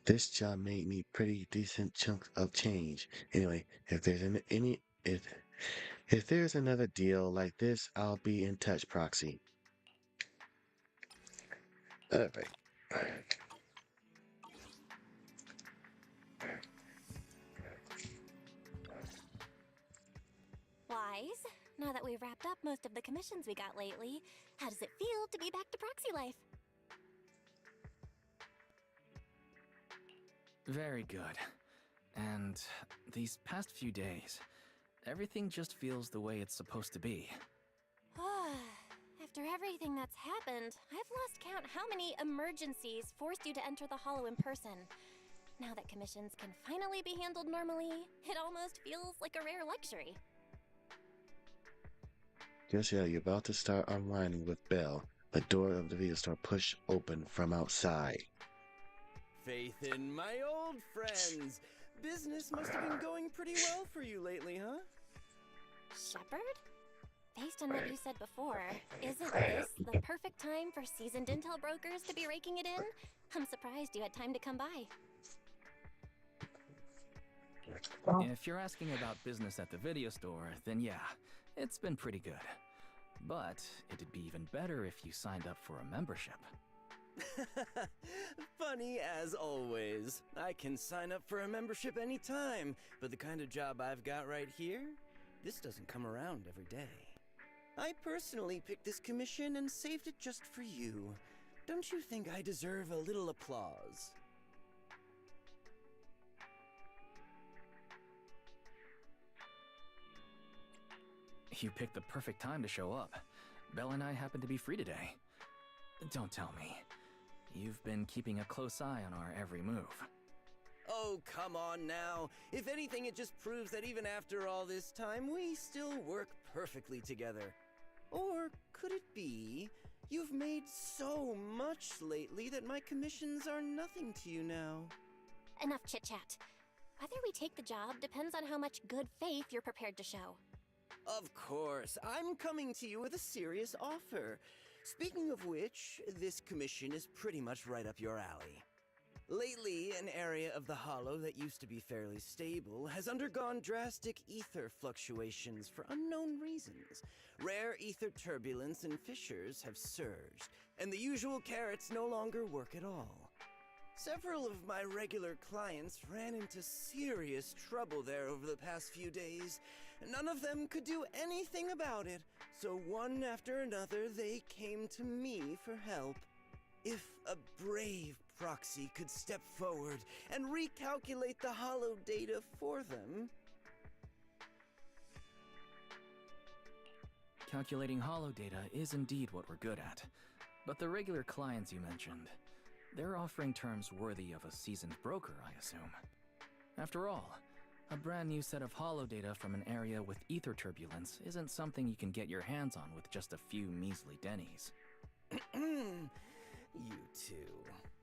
This job made me pretty decent chunk of change. Anyway, if there's if there's another deal like this, I'll be in touch, Proxy. Alright. Now that we've wrapped up most of the commissions we got lately, how does it feel to be back to proxy life? Very good. And these past few days, everything just feels the way it's supposed to be. After everything that's happened, I've lost count how many emergencies forced you to enter the Hollow in person. Now that commissions can finally be handled normally, it almost feels like a rare luxury. Just yeah, you're about to start unwinding with Belle. The door of the video store pushed open from outside. Faith in my old friends. Business must have been going pretty well for you lately, huh? Shepard? Based on what you said before, isn't this the perfect time for seasoned intel brokers to be raking it in? I'm surprised you had time to come by. If you're asking about business at the video store, then yeah, it's been pretty good. But it'd be even better if you signed up for a membership. Funny as always. I can sign up for a membership anytime, but the kind of job I've got right here, this doesn't come around every day. I personally picked this commission and saved it just for you. Don't you think I deserve a little applause? You picked the perfect time to show up. Belle and I happen to be free today. Don't tell me. You've been keeping a close eye on our every move. Oh, come on now. If anything, it just proves that even after all this time, we still work perfectly together. Or could it be you've made so much lately that my commissions are nothing to you now? Enough chit-chat. Whether we take the job depends on how much good faith you're prepared to show. Of course, I'm coming to you with a serious offer. Speaking of which, this commission is pretty much right up your alley. Lately, an area of the Hollow that used to be fairly stable has undergone drastic ether fluctuations for unknown reasons. Rare ether turbulence and fissures have surged, and the usual carrots no longer work at all. Several of my regular clients ran into serious trouble there over the past few days. None of them could do anything about it, so one after another they came to me for help. If a brave proxy could step forward and recalculate the Hollow data for them... Calculating Hollow data is indeed what we're good at. But the regular clients you mentioned, they're offering terms worthy of a seasoned broker, I assume. After all, a brand new set of Hollow data from an area with ether turbulence isn't something you can get your hands on with just a few measly dennies. You two.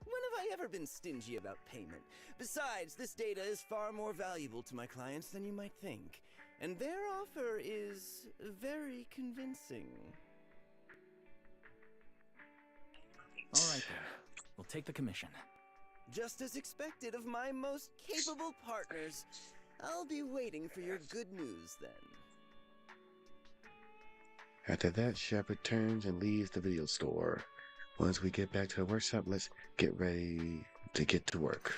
When have I ever been stingy about payment? Besides, this data is far more valuable to my clients than you might think. And their offer is very convincing. All right then. We'll take the commission. Just as expected of my most capable partners. I'll be waiting for your good news then. After that, Shepard turns and leaves the video store. Once we get back to the workshop, let's get ready to get to work.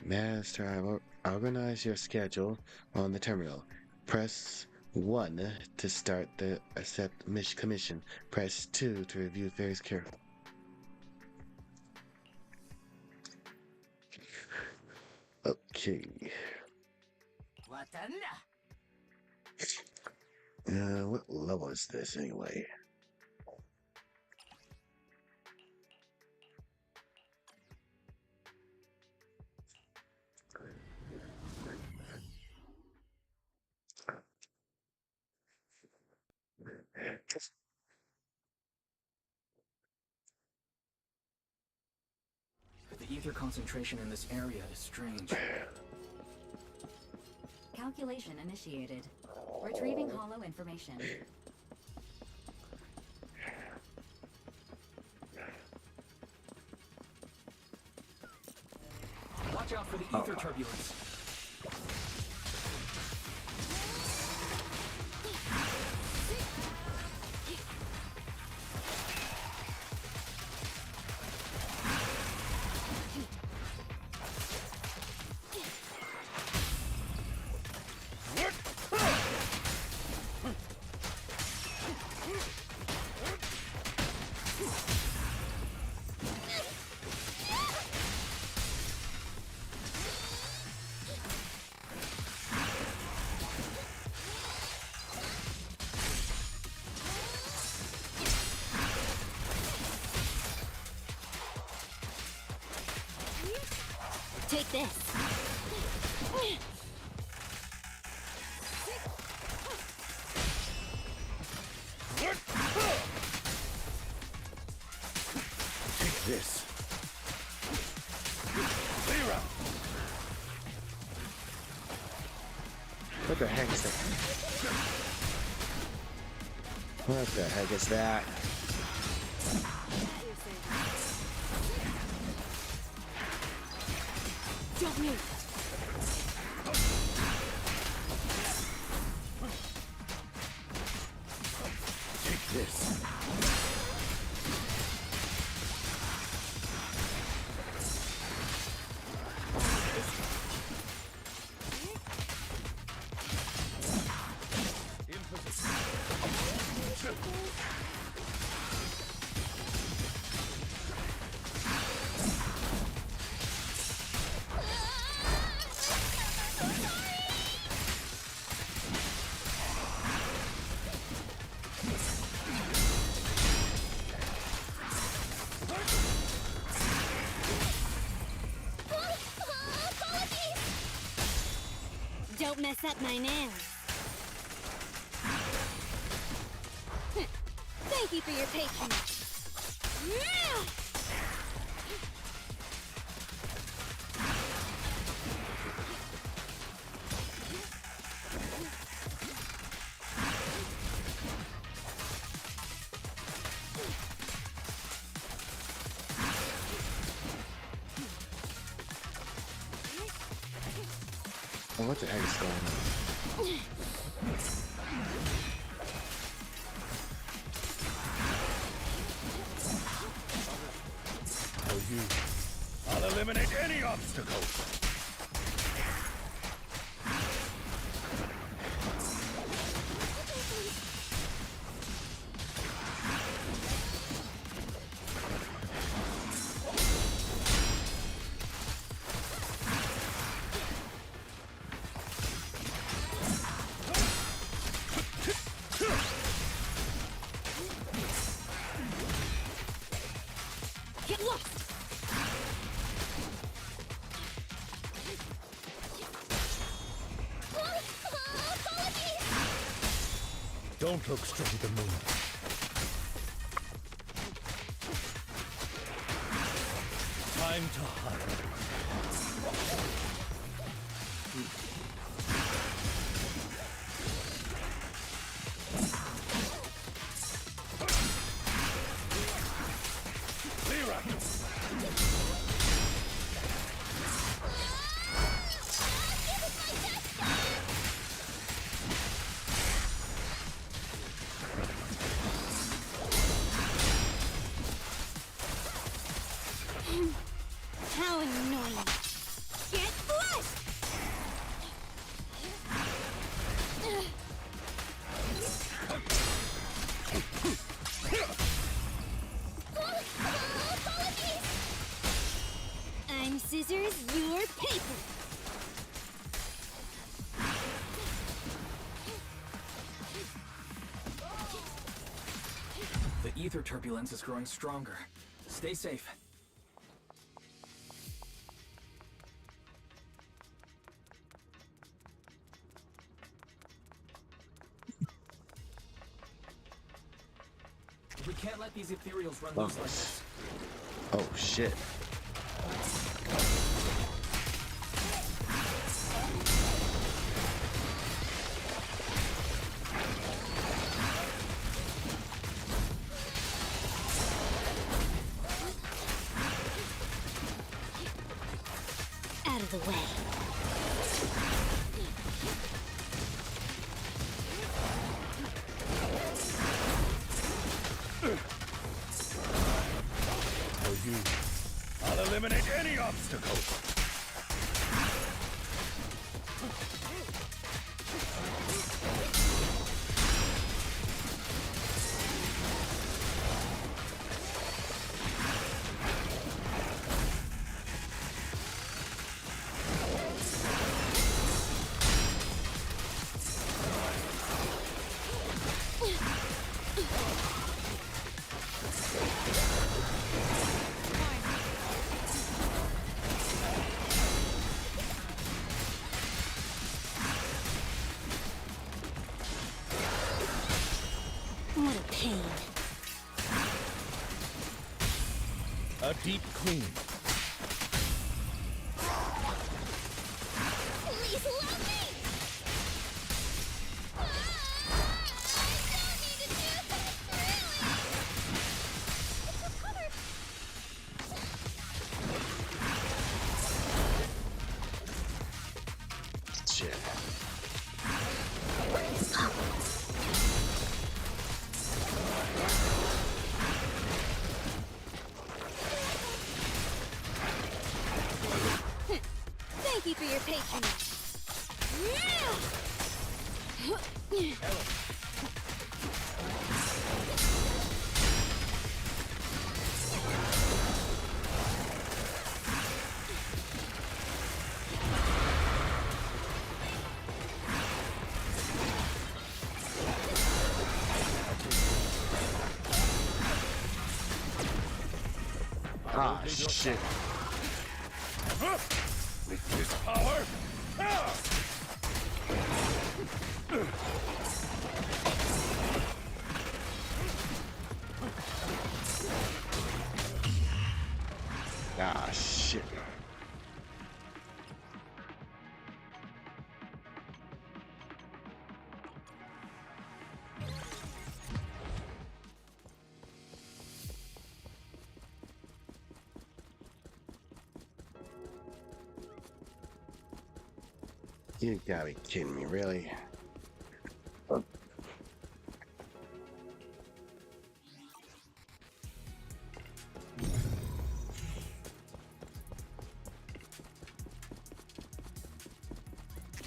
Master, I've organized your schedule on the terminal. Press 1 to start the accept commission. Press 2 to review various carefully. Okay. What level is this anyway? The ether concentration in this area is strange. Calculation initiated. Retrieving Hollow information. Watch out for the ether turbulence. like this. Take this. Clear out. What the heck is that? What the heck is that? Don't move. Take this. Don't mess up my nails. Thank you for your patience. Oh, what the heck is going on? For you, I'll eliminate any obstacles. Get lost! Don't look straight at me. Time to hide. Clear out. How annoying. Get flushed! I'm scissors, you're paper. The ether turbulence is growing stronger. Stay safe. We can't let these ethereals run loose like this. Oh shit. Out of the way. For you, I'll eliminate any obstacles. A deep clean. Please love me! I don't need to do this, really! It's recovered! Shit. Thank you for your patronage. Ah, shit. With this power. Ah, shit. You gotta be kidding me, really?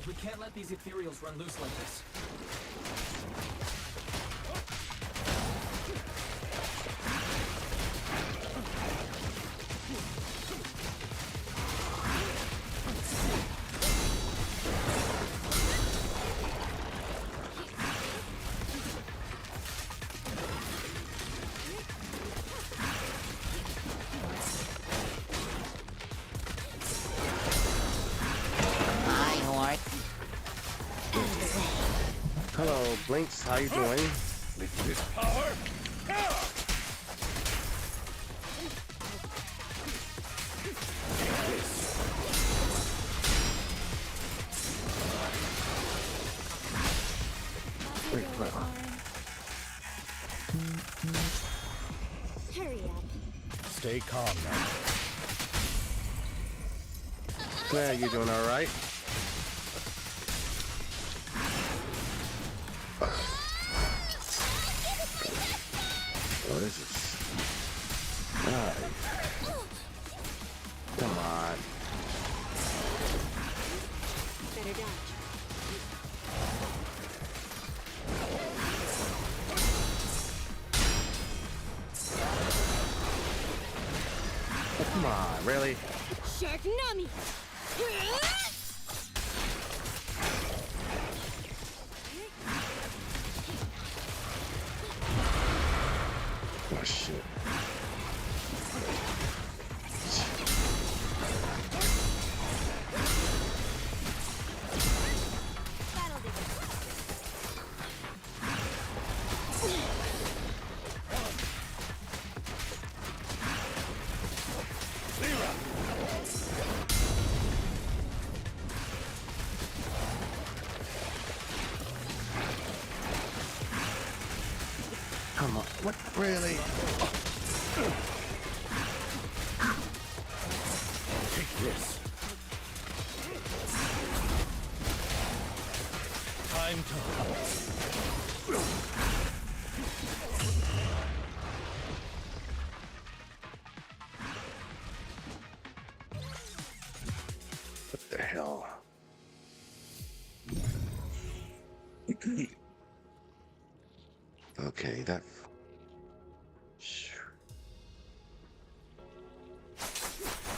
We can't let these ethereals run loose like this. Hello, Blinks. How you doing? With this power. Wait, wait. Hurry up. Stay calm now. Claire, you doing all right? What is this? Alright. Come on. Better dodge. Oh, come on, really? Shark Nami! Oh, shit. Come on. What? Really? Take this. Time to hunt. What the hell? Okay, that.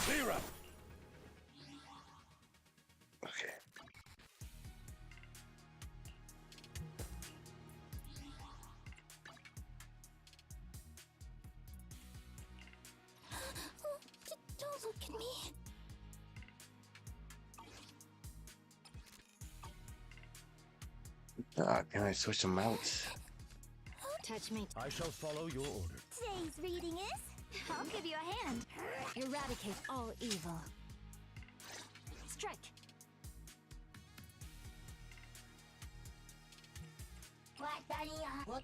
Clear up. Okay. Don't look at me. Can I switch them out? Touch me. I shall follow your order. Today's reading is I'll give you a hand. Eradicate all evil. Strike. What?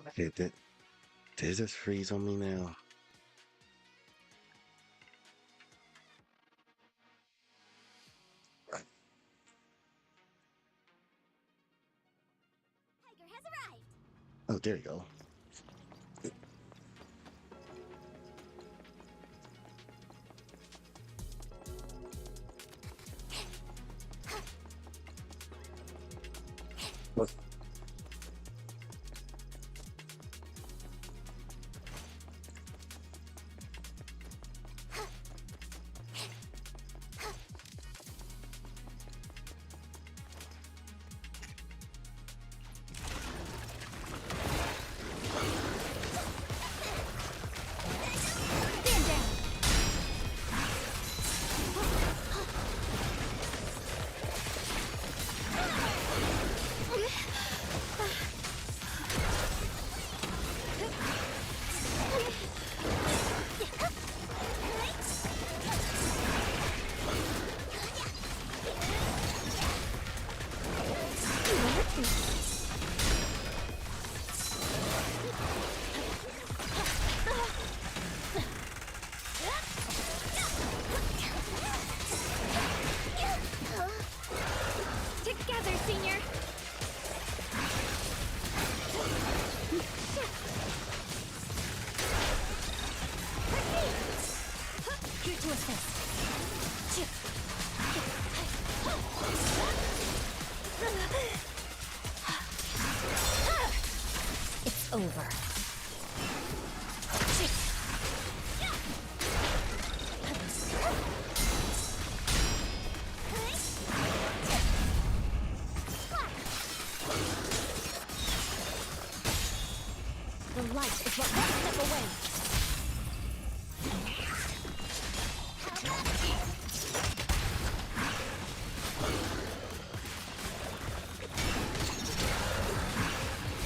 Okay, did this freeze on me now? Tiger has arrived. Oh, there you go. What? Together, Senior. Here to assist. It's over. The light is but one step away.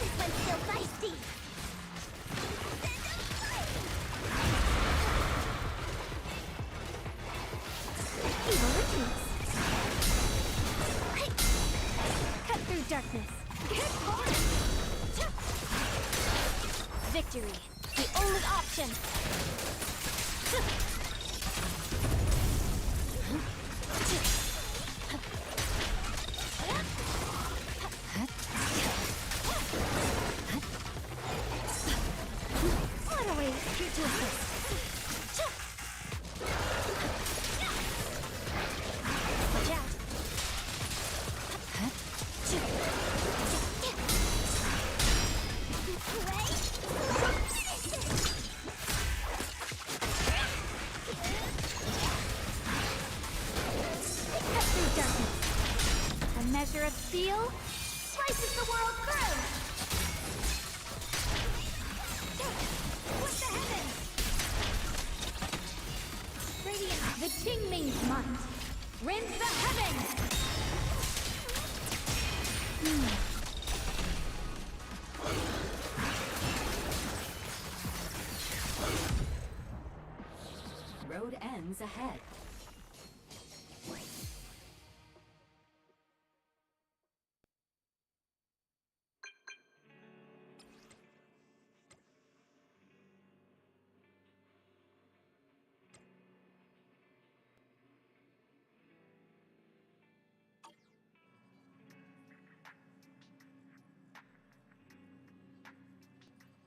This one's still feisty. Evil retreats. Cut through darkness. Get on! Victory, the only option. What a way here to assist. Watch out. Cut through darkness. A measure of steel slices the world through. With the heavens. Radiant, the Qingming's might. Rend the heavens. Road ends ahead.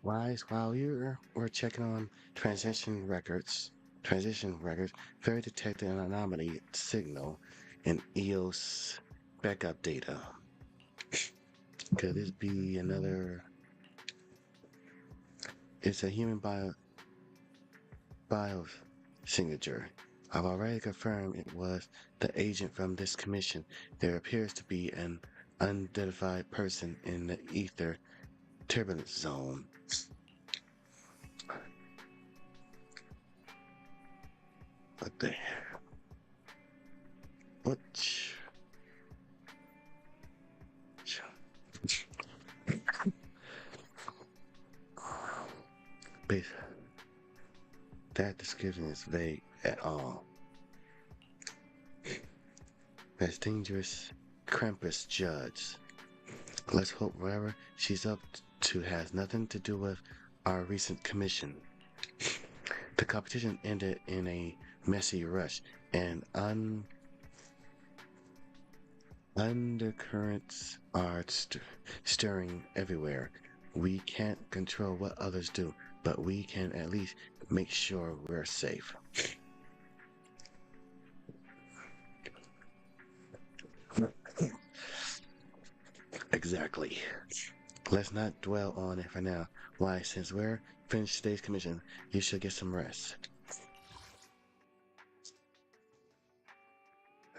Wise, while we're checking on transition records, Fairy detected an anomaly signal in EOS backup data. Could this be another? It's a human bio signature. I've already confirmed it was the agent from this commission. There appears to be an unidentified person in the ether turbulence zone. What the? What? Base. That description is vague at all. That's dangerous. Krampus judge. Let's hope whatever she's up to has nothing to do with our recent commission. The competition ended in a messy rush, and undercurrents are stirring everywhere. We can't control what others do, but we can at least make sure we're safe. Exactly. Let's not dwell on it for now. Why, since we're finished today's commission, you should get some rest.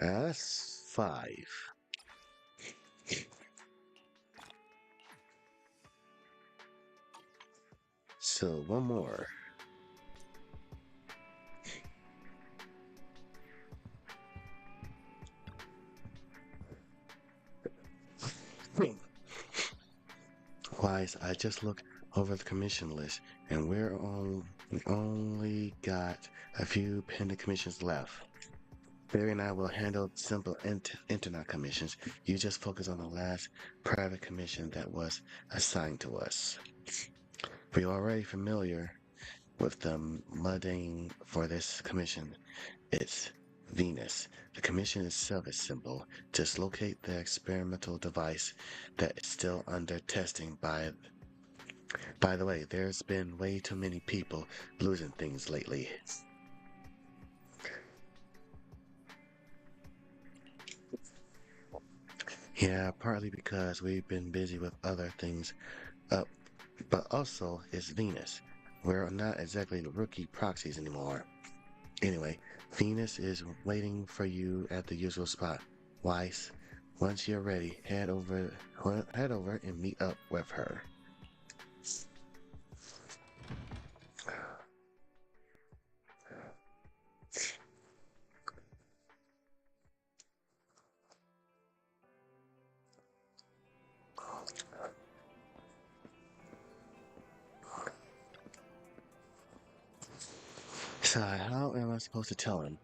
That's 5. So, one more. Wise, I just looked over the commission list, and we only got a few pending commissions left. Barry and I will handle simple internet commissions. You just focus on the last private commission that was assigned to us. We're already familiar with the mundane for this commission. It's Venus. The commission itself is simple. Just locate the experimental device that is still under testing. By the way, there's been way too many people losing things lately. Yeah, partly because we've been busy with other things, but also it's Venus. We're not exactly the rookie proxies anymore. Anyway, Venus is waiting for you at the usual spot. Weiss, once you're ready, head over and meet up with her. So, how am I supposed to tell him?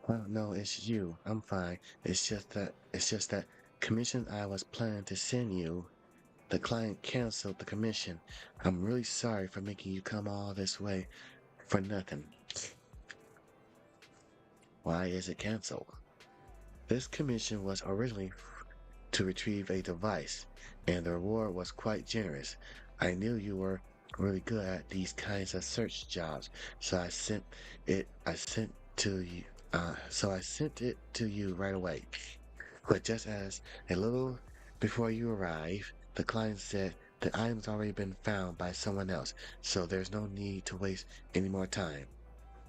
Well, no, it's you. I'm fine. It's just that commission I was planning to send you. The client canceled the commission. I'm really sorry for making you come all this way for nothing. Why is it canceled? This commission was originally to retrieve a device, and the reward was quite generous. I knew you were really good at these kinds of search jobs, so I sent it to you right away. But just as a little before you arrived, the client said the item's already been found by someone else, so there's no need to waste any more time.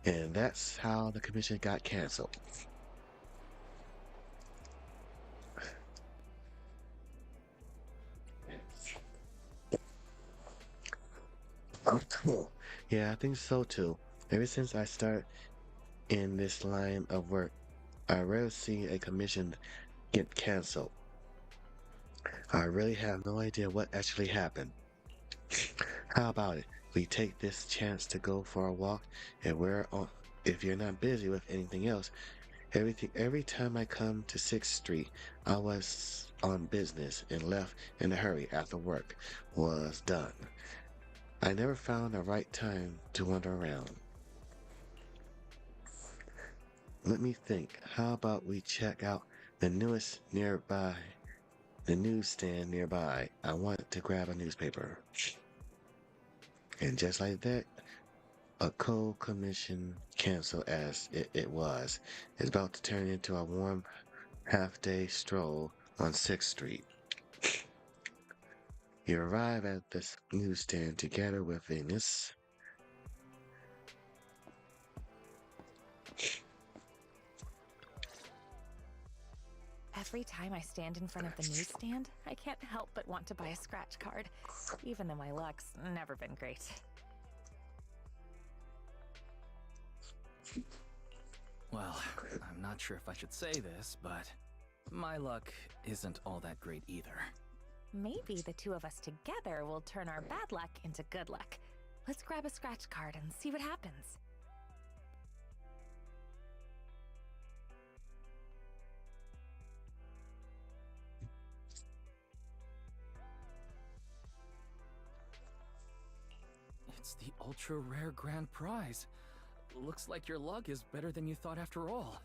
And that's how the commission got canceled. Yeah, I think so too. Ever since I started in this line of work, I rarely see a commission get canceled. I really have no idea what actually happened. How about it? We take this chance to go for a walk, and if you're not busy with anything else, every time I come to 6th Street, I was on business and left in a hurry after work was done. I never found the right time to wander around. Let me think. How about we check out the newsstand nearby. I want to grab a newspaper. And just like that, a cold commission canceled as it was. It's about to turn into a warm half-day stroll on 6th Street. You arrive at this newsstand together with Venus. Every time I stand in front of the newsstand, I can't help but want to buy a scratch card, even though my luck's never been great. not sure if I should say this, but my luck isn't all that great either. Maybe the two of us together will turn our bad luck into good luck. Let's grab a scratch card and see what happens. It's the ultra rare grand prize. Looks like your luck is better than you thought after all.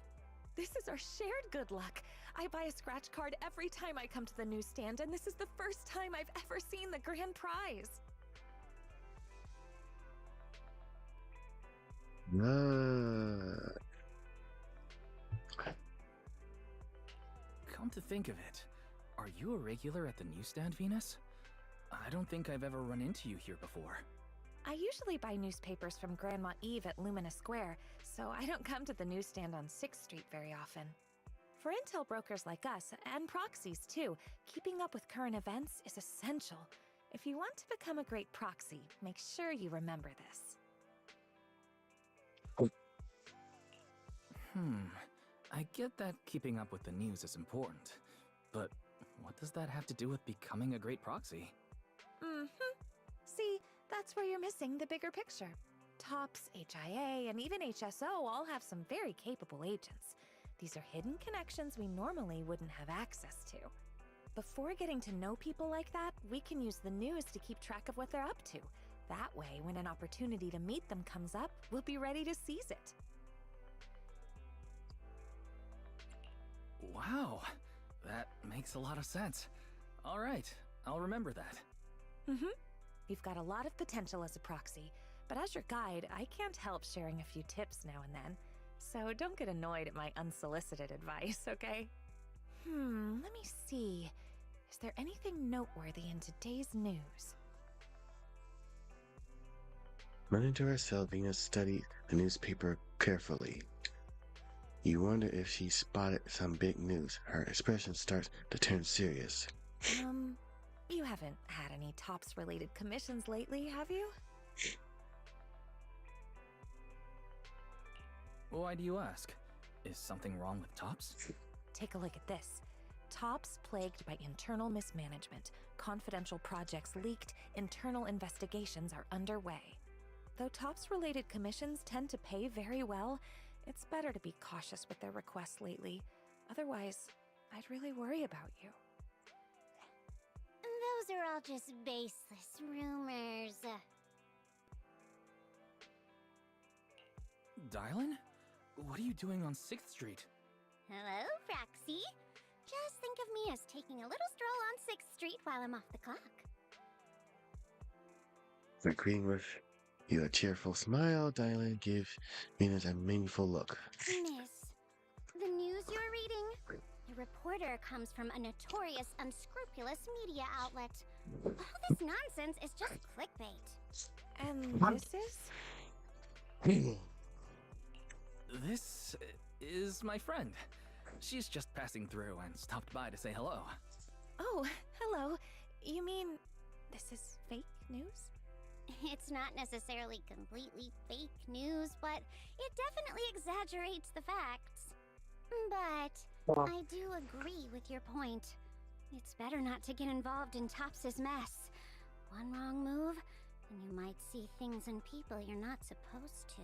This is our shared good luck. I buy a scratch card every time I come to the newsstand, and this is the first time I've ever seen the grand prize. Come to think of it, are you a regular at the newsstand, Venus? I don't think I've ever run into you here before. I usually buy newspapers from Grandma Eve at Lumina Square, so I don't come to the newsstand on 6th Street very often. For intel brokers like us, and proxies too, keeping up with current events is essential. If you want to become a great proxy, make sure you remember this. I get that keeping up with the news is important, but what does that have to do with becoming a great proxy? See, that's where you're missing the bigger picture. TOPS, HIA, and even HSO all have some very capable agents. These are hidden connections we normally wouldn't have access to. Before getting to know people like that, we can use the news to keep track of what they're up to. That way, when an opportunity to meet them comes up, we'll be ready to seize it. Wow, that makes a lot of sense. All right, I'll remember that. You've got a lot of potential as a proxy, but as your guide, I can't help sharing a few tips now and then. So don't get annoyed at my unsolicited advice, okay? Let me see. Is there anything noteworthy in today's news? Running herself, Venus studied the newspaper carefully. You wonder if she spotted some big news. Her expression starts to turn serious. You haven't had any TOPS-related commissions lately, have you? Why do you ask? Is something wrong with TOPS? Take a look at this. TOPS plagued by internal mismanagement. Confidential projects leaked. Internal investigations are underway. Though TOPS-related commissions tend to pay very well, it's better to be cautious with their requests lately. Otherwise, I'd really worry about you. Those are all just baseless rumors. Dylan? What are you doing on 6th Street? Hello, Proxy. Just think of me as taking a little stroll on 6th Street while I'm off the clock. Agreeing with you a cheerful smile, Dylan gives Venus a meaningful look. Miss, the news you're reading? The reporter comes from a notorious, unscrupulous media outlet. All this nonsense is just clickbait. And this is? This is my friend. She's just passing through and stopped by to say hello. Oh, hello. You mean this is fake news? It's not necessarily completely fake news, but it definitely exaggerates the facts. But I do agree with your point. It's better not to get involved in TOPS' mess. One wrong move, and you might see things and people you're not supposed to.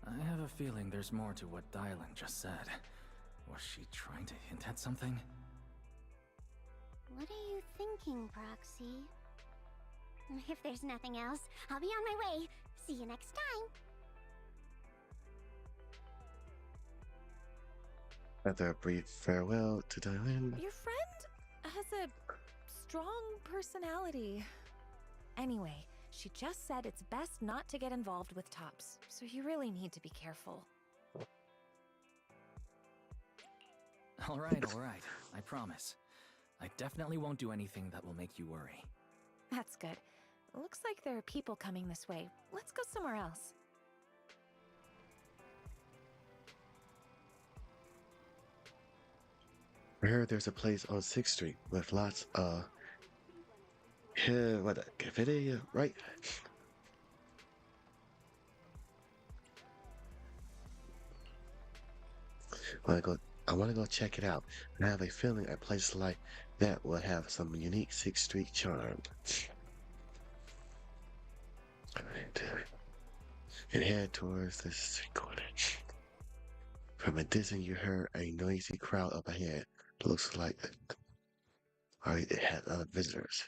I have a feeling there's more to what Dylan just said. Was she trying to hint at something? What are you thinking, Proxy? If there's nothing else, I'll be on my way. See you next time. After a brief farewell to Dylan, Your friend has a strong personality. Anyway, she just said it's best not to get involved with TOPS, so you really need to be careful. All right, I promise. I definitely won't do anything that will make you worry. That's good. Looks like there are people coming this way. Let's go somewhere else. I heard there's a place on 6th Street with lots of what, cafeteria, right? I want to go check it out. I have a feeling a place like that will have some unique 6th Street charm. Alright. And head towards the street corner. From a distance, you heard a noisy crowd up ahead. Looks like it had other visitors.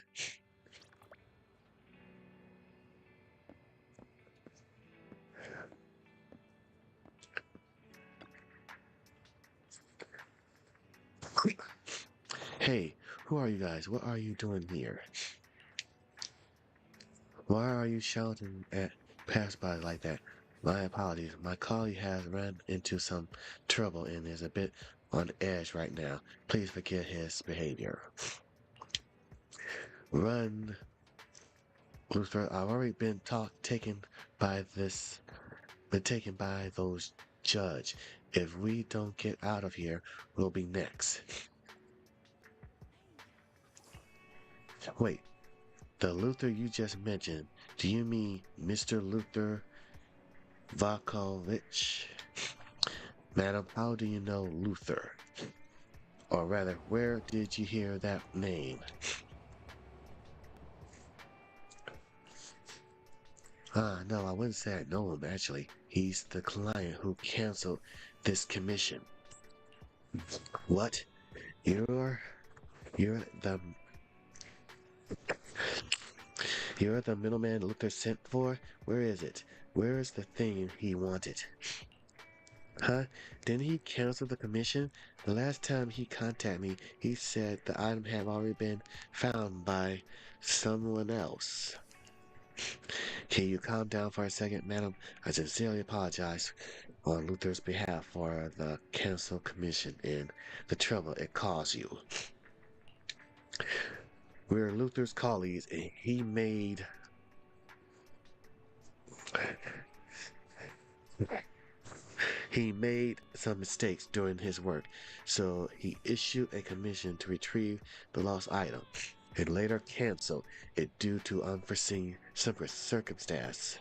Hey, who are you guys? What are you doing here? Why are you shouting at passers like that? My apologies. My colleague has run into some trouble and is a bit on edge right now. Please forgive his behavior. Run, Luther. I've already been taken by those judge. If we don't get out of here, we'll be next. Wait, the Luther you just mentioned, do you mean Mr. Luther Vakovich? Madam, how do you know Luther? Or rather, where did you hear that name? No, I wouldn't say I know him, actually. He's the client who canceled this commission. What? You're the middleman Luther sent for? Where is it? Where is the thing he wanted? Huh? Didn't he cancel the commission? The last time he contacted me, he said the item had already been found by someone else. Can you calm down for a second, madam? I sincerely apologize on Luther's behalf for the cancel commission and the trouble it caused you. We're Luther's colleagues, and he made some mistakes during his work, so he issued a commission to retrieve the lost item, and later canceled it due to unforeseen circumstance.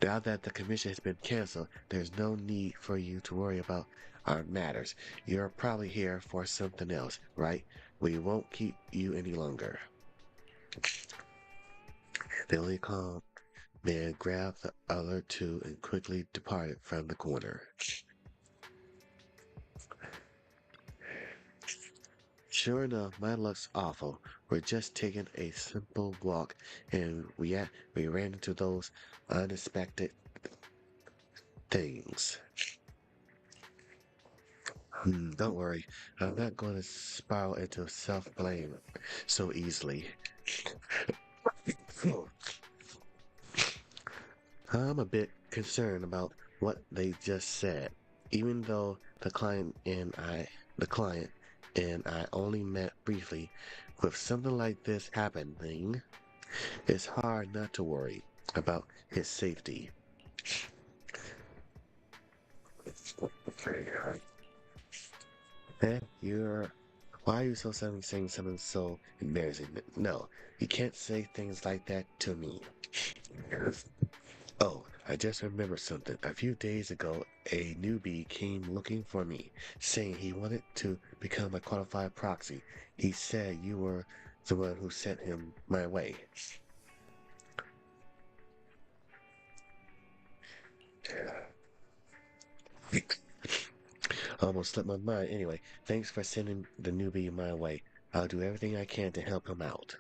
Now that the commission has been canceled, there's no need for you to worry about our matters. You're probably here for something else, right? We won't keep you any longer. The only calm man grabbed the other two and quickly departed from the corner. Sure enough, my luck's awful. We're just taking a simple walk, and we ran into those unexpected things. Don't worry, I'm not going to spiral into self-blame so easily. I'm a bit concerned about what they just said, even though the client and I only met briefly. With something like this happening, it's hard not to worry about his safety. Why are you so suddenly saying something so embarrassing? No, you can't say things like that to me. Oh, I just remembered something. A few days ago, a newbie came looking for me, saying he wanted to become a qualified proxy. He said you were the one who sent him my way. Almost slipped my mind. Anyway, thanks for sending the newbie my way. I'll do everything I can to help him out.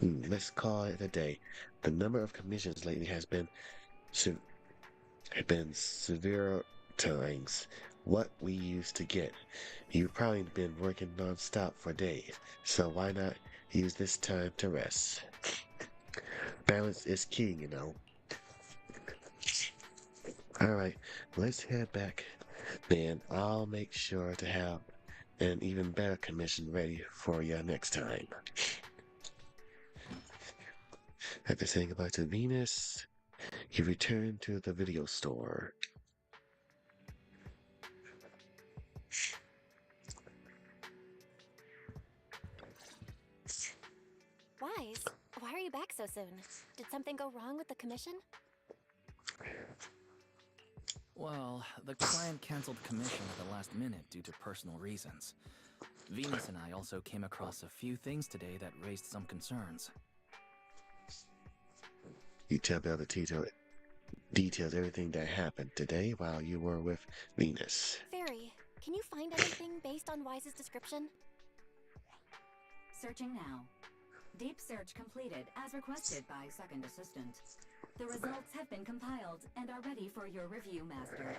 Let's call it a day. The number of commissions lately has been severe times what we used to get. You've probably been working non-stop for days, so why not use this time to rest? Balance is key, you know. Alright, let's head back. Then I'll make sure to have an even better commission ready for you next time. After saying goodbye to Venus, you return to the video store. Wise, why are you back so soon? Did something go wrong with the commission? Well, the client canceled commission at the last minute due to personal reasons. Venus and I also came across a few things today that raised some concerns. You tell about the details everything that happened today while you were with Venus. Fairy, can you find anything based on Wise's description? Searching now. Deep search completed as requested by Second Assistant. The results have been compiled and are ready for your review, Master.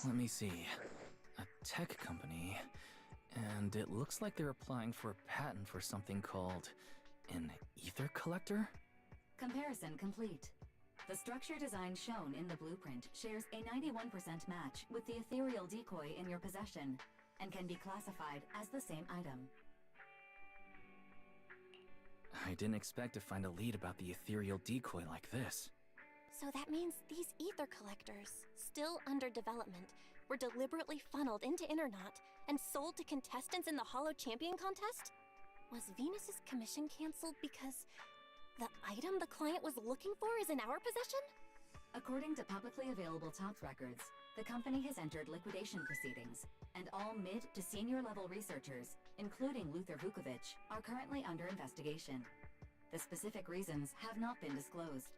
Let me see. A tech company, and it looks like they're applying for a patent for something called an ether collector? Comparison complete. The structure design shown in the blueprint shares a 91% match with the ethereal decoy in your possession, and can be classified as the same item. I didn't expect to find a lead about the ethereal decoy like this. So that means these ether collectors, still under development, were deliberately funneled into Internaut and sold to contestants in the Hollow Champion contest? Was Venus's commission canceled because the item the client was looking for is in our possession? According to publicly available TOPS records, the company has entered liquidation proceedings, and all mid to senior level researchers, including Luther Vukovic, are currently under investigation. The specific reasons have not been disclosed.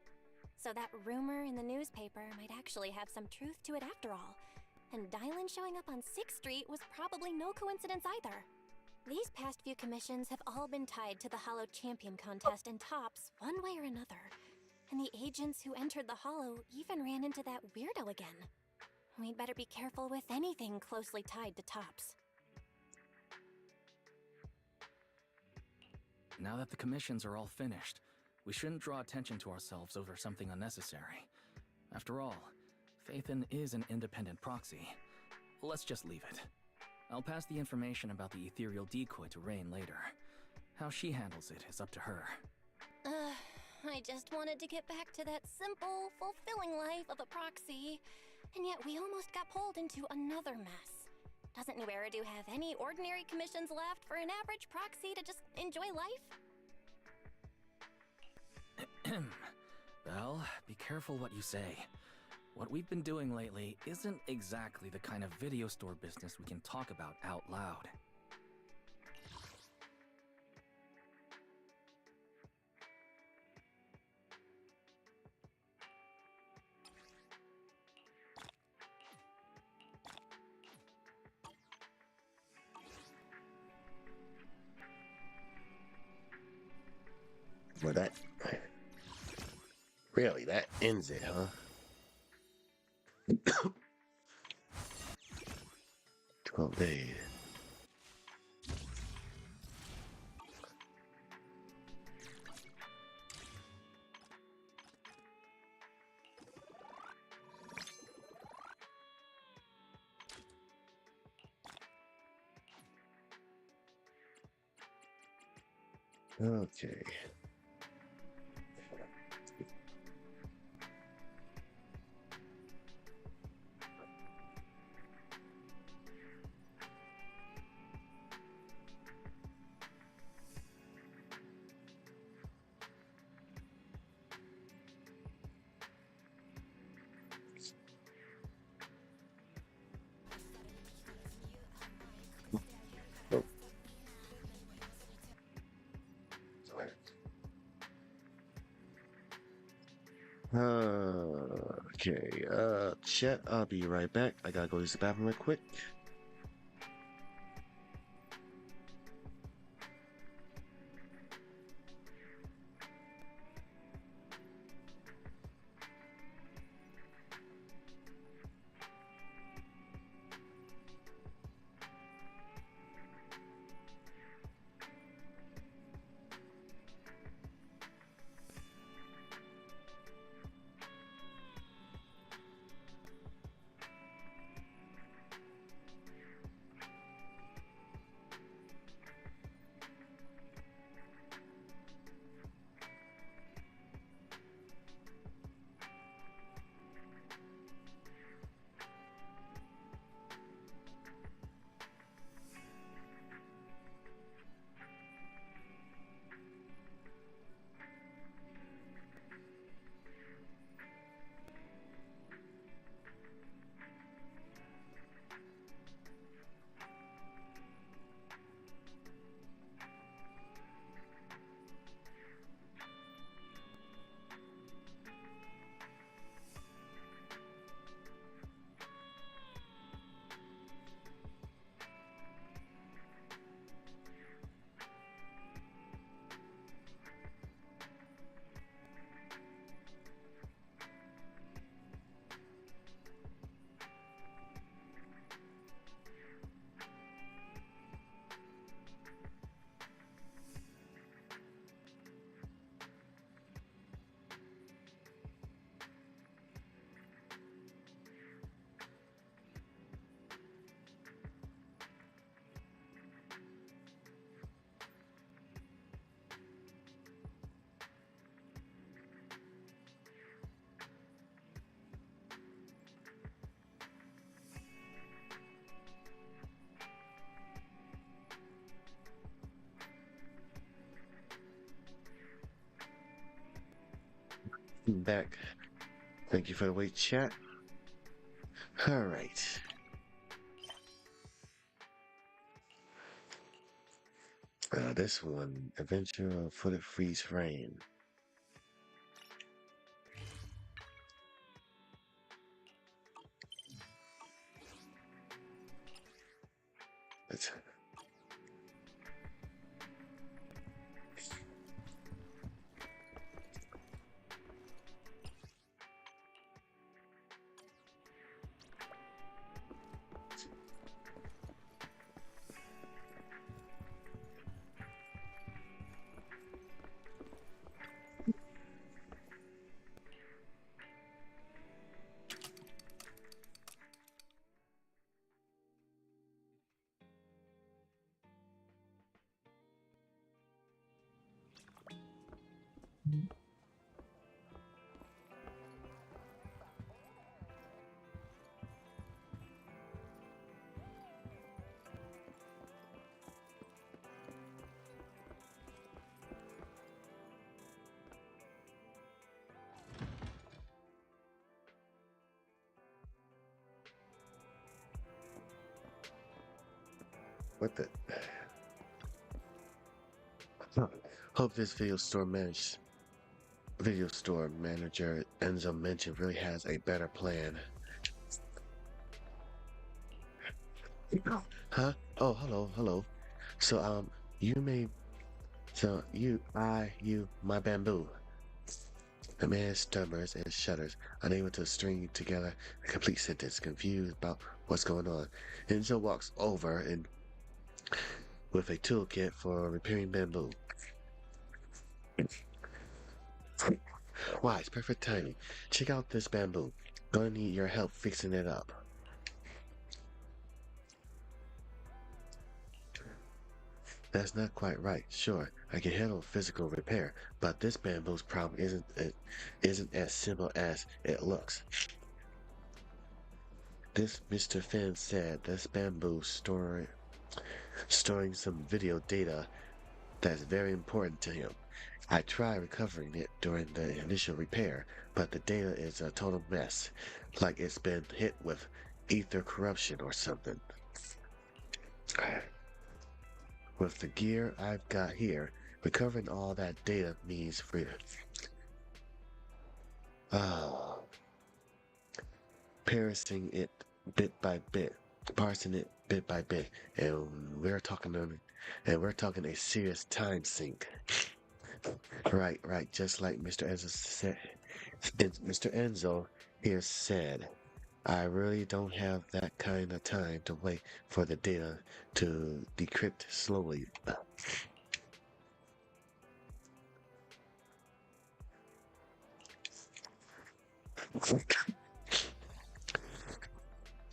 So that rumor in the newspaper might actually have some truth to it after all. And Dylan showing up on 6th Street was probably no coincidence either. These past few commissions have all been tied to the Hollow Champion contest and TOPS one way or another. And the agents who entered the Hollow even ran into that weirdo again. We'd better be careful with anything closely tied to TOPS. Now that the commissions are all finished, we shouldn't draw attention to ourselves over something unnecessary. After all, Phaethon is an independent proxy. Let's just leave it. I'll pass the information about the ethereal decoy to Rain later. How she handles it is up to her. I just wanted to get back to that simple, fulfilling life of a proxy. And yet we almost got pulled into another mess. Doesn't New Eridu have any ordinary commissions left for an average proxy to just enjoy life? Well, be careful what you say. What we've been doing lately isn't exactly the kind of video store business we can talk about out loud. Well, that... Really, that ends it, huh? 12 days. Okay. Okay, chat, I'll be right back. I gotta go use the bathroom real quick. Back. Thank you for the wait, chat. Alright. This one, Adventure of Footed Freeze Frame. Let's what the? Hope this video store manager Enzo mentioned really has a better plan. Huh? Oh, hello. So, my bamboo. The man stammers and shudders, unable to string together a complete sentence, confused about what's going on. Enzo walks over and with a toolkit for repairing bamboo. Why, it's perfect timing. Check out this bamboo. Gonna need your help fixing it up. That's not quite right. Sure, I can handle physical repair, but this bamboo's problem isn't as simple as it looks. This Mr. Finn said this bamboo storing some video data that's very important to him. I tried recovering it during the initial repair, but the data is a total mess, like it's been hit with ether corruption or something. With the gear I've got here, recovering all that data means freedom. Parsing it bit by bit, and we're talking a serious time sink. Right, just like Mr. Enzo said. Mr. Enzo here said, I really don't have that kind of time to wait for the data to decrypt slowly.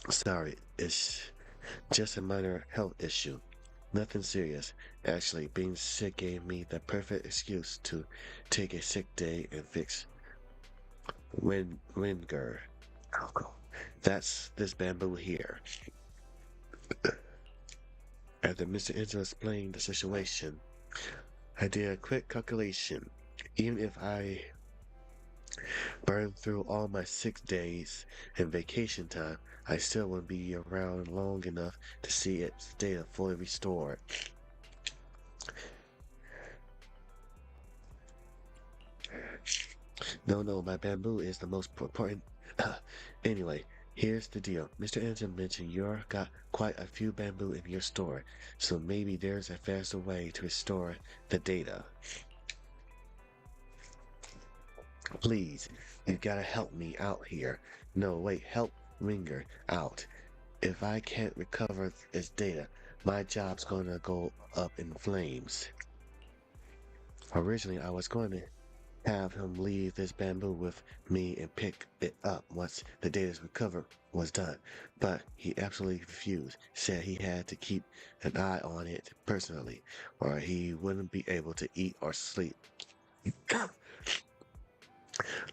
Sorry, it's just a minor health issue. Nothing serious. Actually, being sick gave me the perfect excuse to take a sick day and fix Winger. That's this bamboo here. After Mr. Enzo explained the situation, I did a quick calculation. Even if I burned through all my 6 days and vacation time, I still wouldn't be around long enough to see its data fully restored. No, my bamboo is the most important. Anyway, here's the deal. Mr. Enzo mentioned you've got quite a few bamboo in your store, so maybe there's a faster way to restore the data. Please, you gotta help me out here. No, wait, help Winger out. If I can't recover its data, my job's gonna go up in flames. Originally, I was going to have him leave this bamboo with me and pick it up once the data's recovered was done, but he absolutely refused, said he had to keep an eye on it personally, or he wouldn't be able to eat or sleep,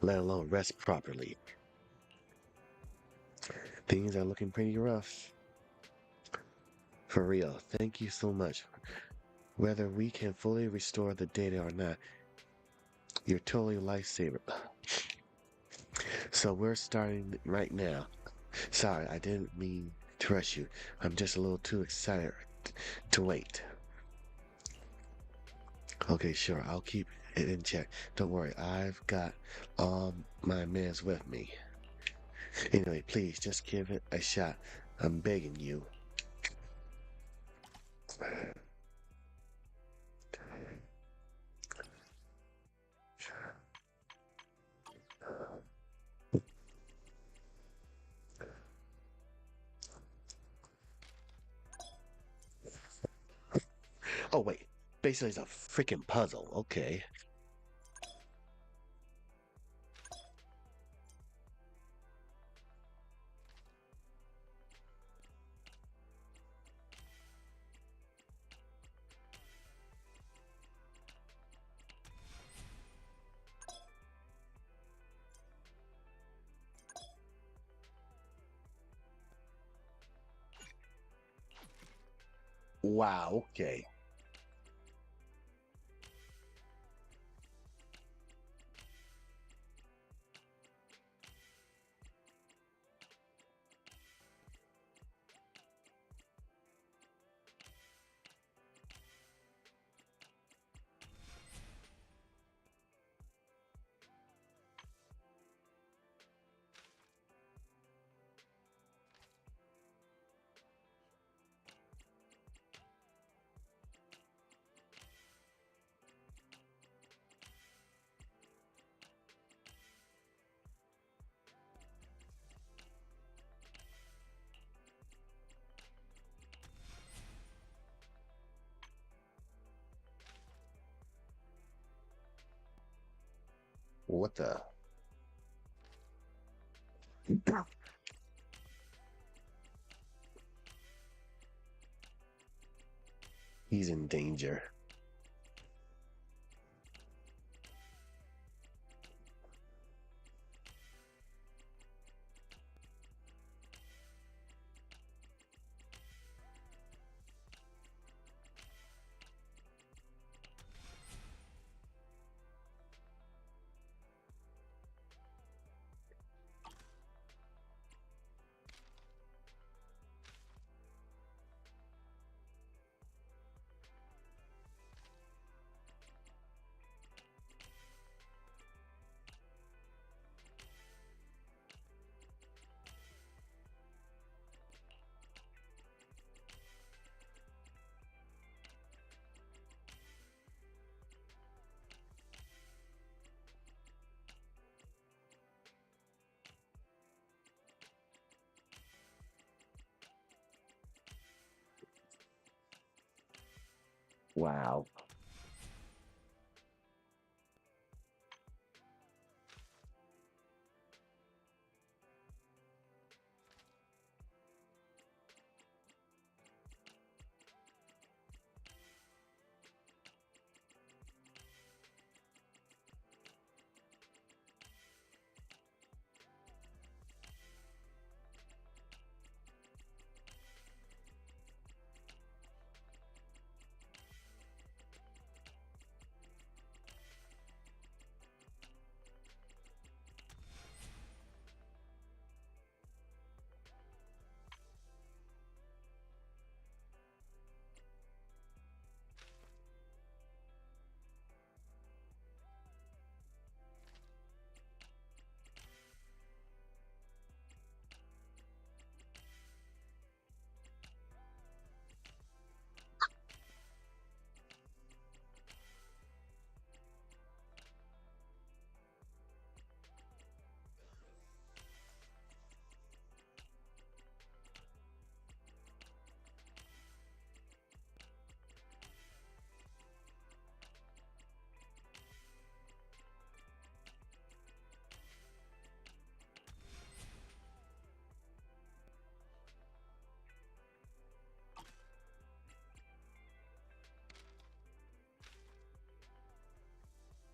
let alone rest properly. Things are looking pretty rough. For real, thank you so much. Whether we can fully restore the data or not, You're totally a lifesaver. So we're starting right now. Sorry, I didn't mean to rush you. I'm just a little too excited to wait. Okay, sure, I'll keep it in check. Don't worry, I've got all my mans with me. Anyway, please, just give it a shot. I'm begging you. Oh, wait. Basically, it's a freaking puzzle. Okay. Wow, okay. What the? He's in danger. Wow.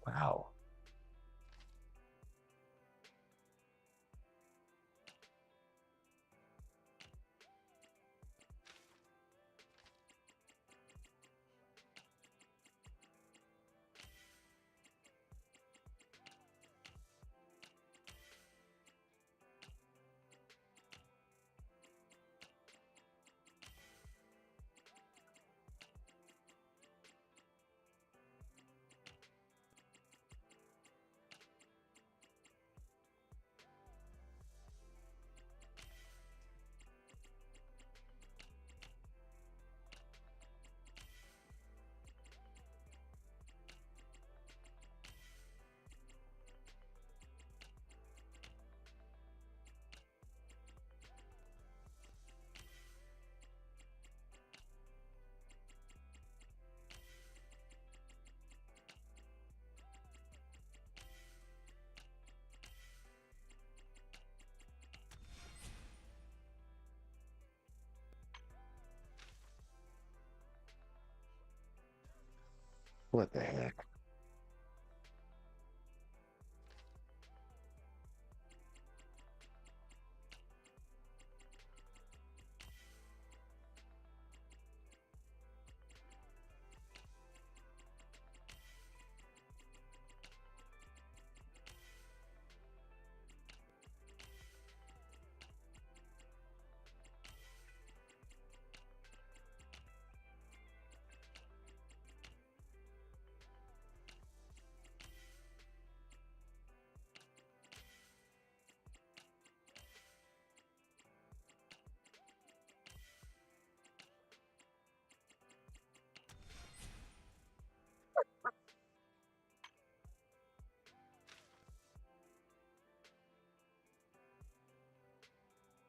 Wow. What the heck?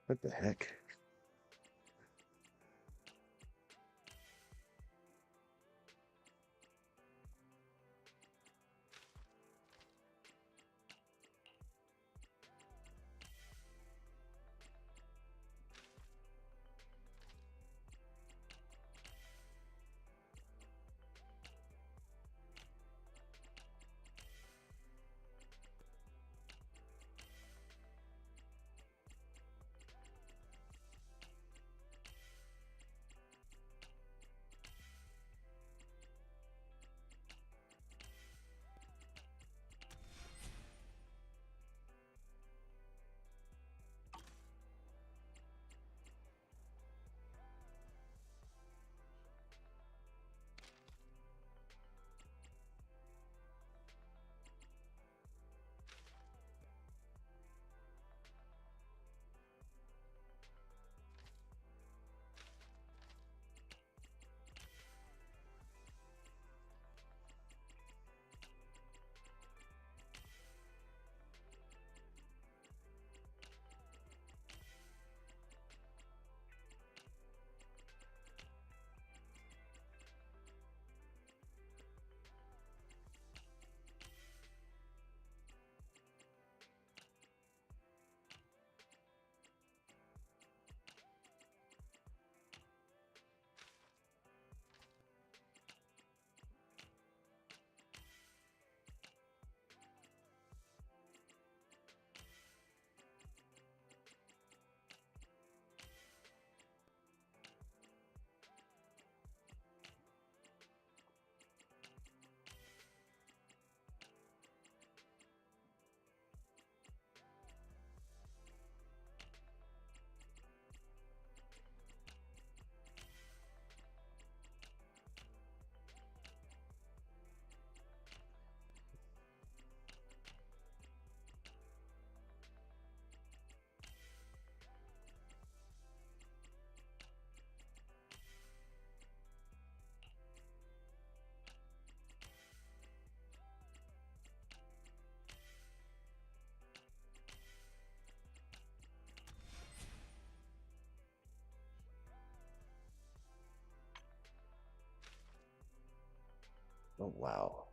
What the heck? Oh, wow.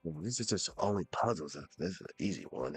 Well, this is just only puzzles. This is an easy one.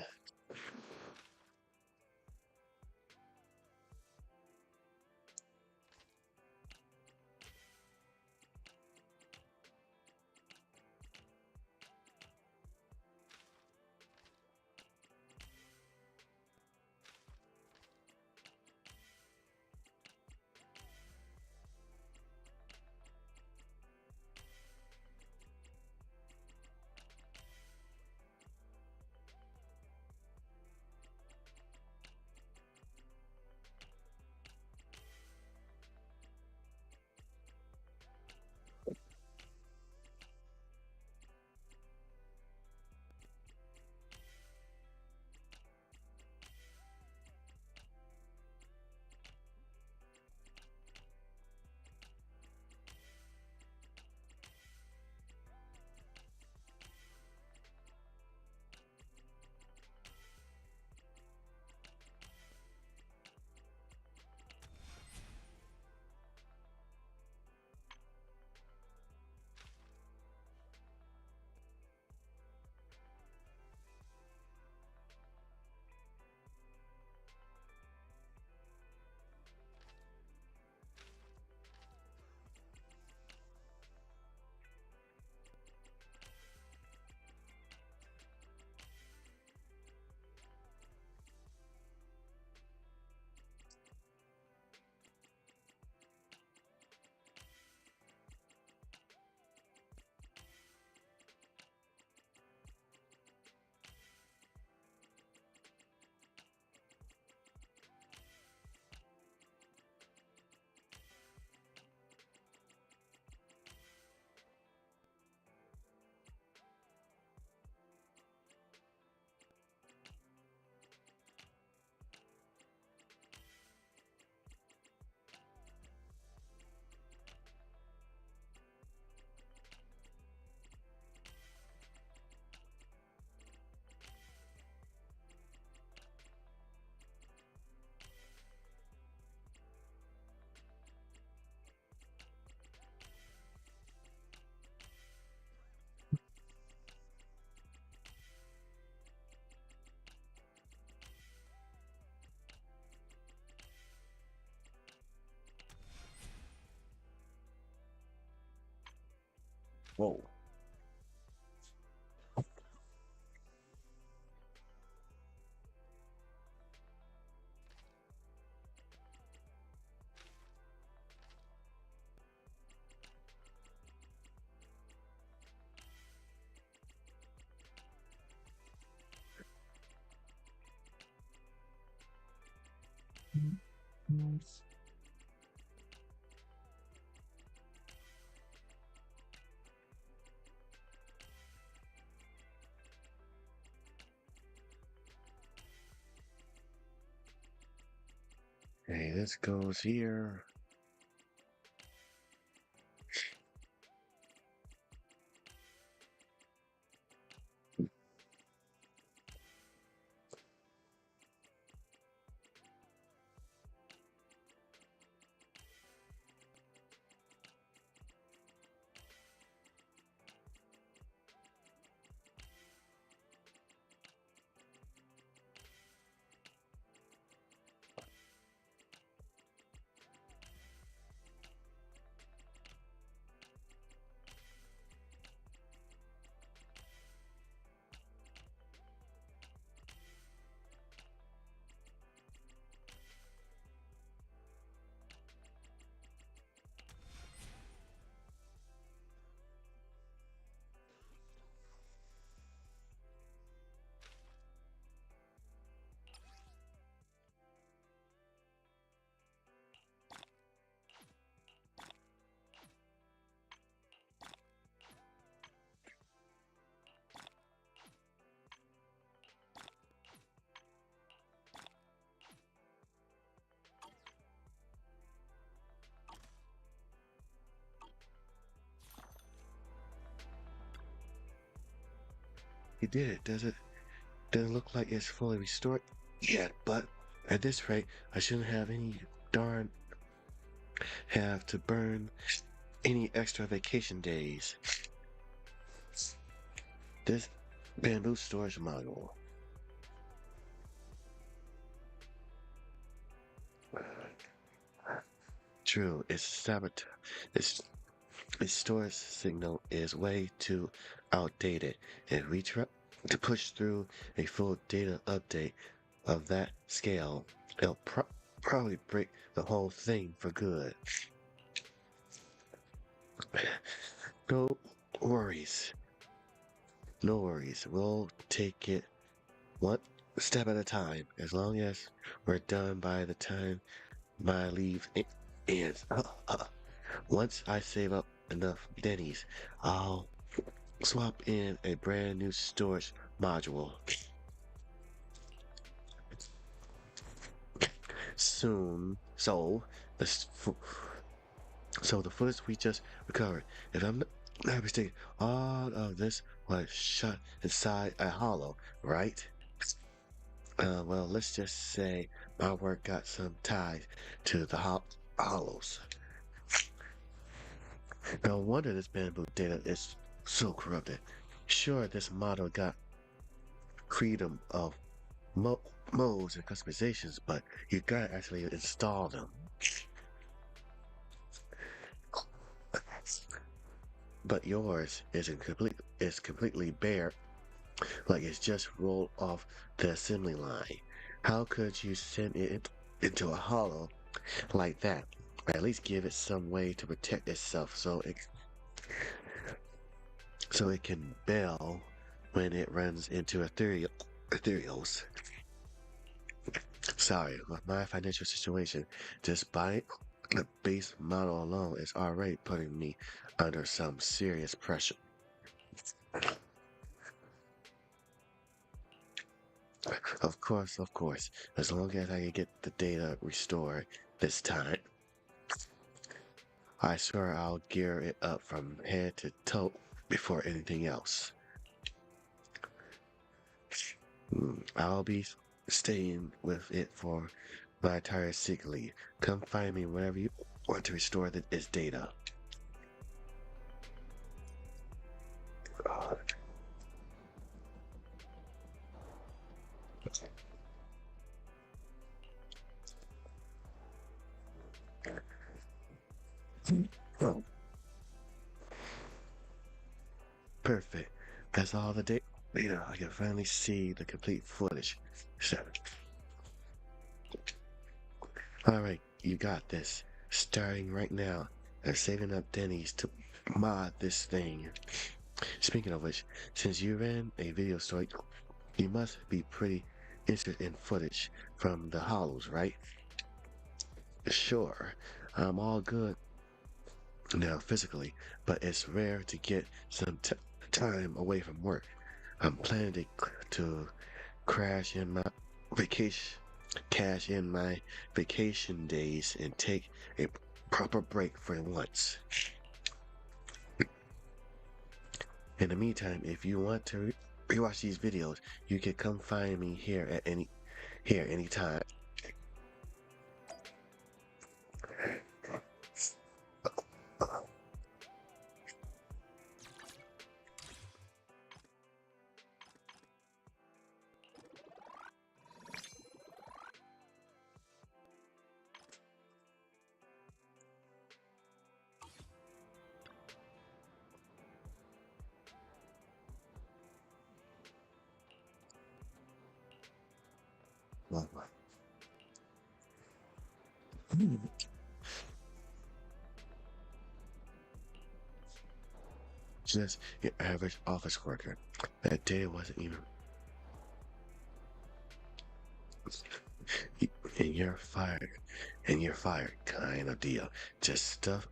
Whoa. Okay, this goes here. He did it, does it? Doesn't look like it's fully restored yet, but at this rate, I shouldn't have to burn any extra vacation days. this bamboo storage module. True, its storage signal is way too outdated. If we try to push through a full data update of that scale, it'll probably break the whole thing for good. No worries. No worries. We'll take it one step at a time. As long as we're done by the time my leave ends. Once I save up enough pennies, I'll swap in a brand new storage module. Soon. So the footage we just recovered, if I'm not mistaken, all of this was shot inside a hollow, right? Well, let's just say my work got some ties to the hollows. No wonder this bamboo data is so corrupted. Sure, this model got freedom of modes and customizations, but you gotta actually install them. But yours is completely bare, like it's just rolled off the assembly line. How could you send it into a hollow like that? At least give it some way to protect itself so it can bail when it runs into ethereals. Sorry, with my financial situation, just buying the base model alone is already putting me under some serious pressure. Of course, as long as I can get the data restored this time, I swear I'll gear it up from head to toe before anything else. I'll be staying with it for my entire sick leave. Come find me whenever you want to restore its data. Oh. Perfect. That's all the data. I can finally see the complete footage. Alright, you got this. Starting right now. I'm saving up Denny's to mod this thing. Speaking of which, since you ran a video store, you must be pretty interested in footage from the hollows, right? Sure, I'm all good now physically, but it's rare to get some time away from work. I'm planning to cash in my vacation days and take a proper break for once. In the meantime, if you want to rewatch these videos, you can come find me here anytime. Just your average office worker. That day wasn't even. And you're fired kind of deal. Just stuff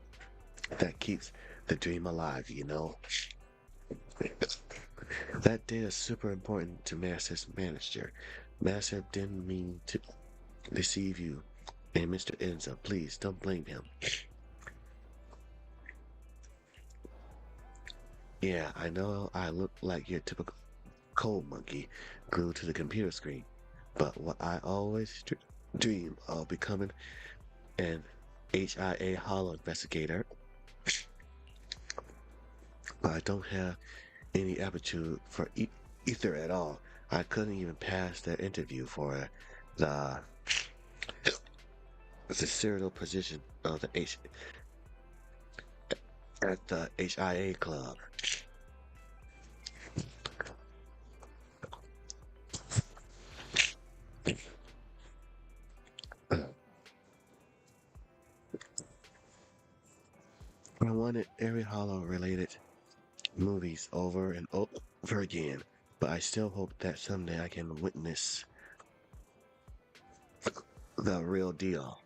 that keeps the dream alive, you know? That data is super important to Master's manager. Master didn't mean to deceive you. And Mr. Enza, please don't blame him. Yeah, I know I look like your typical cold monkey glued to the computer screen, but what I always dream of becoming an HIA Hollow investigator. But I don't have any aptitude for ether at all. I couldn't even pass the interview for the serial position of the at the HIA club. I wanted every Hollow related movies over and over again, but I still hope that someday I can witness the real deal.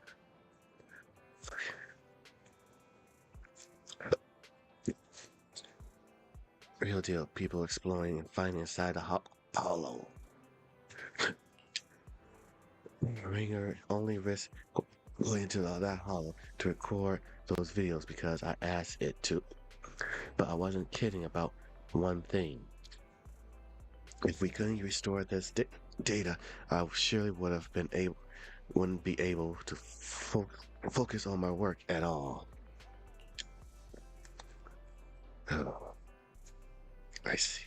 Real deal, people exploring and finding inside the Hollow. Ringer only risk going into that Hollow to record those videos because I asked it to. But I wasn't kidding about one thing. If we couldn't restore this data, I surely wouldn't be able to focus on my work at all. Oh, I see.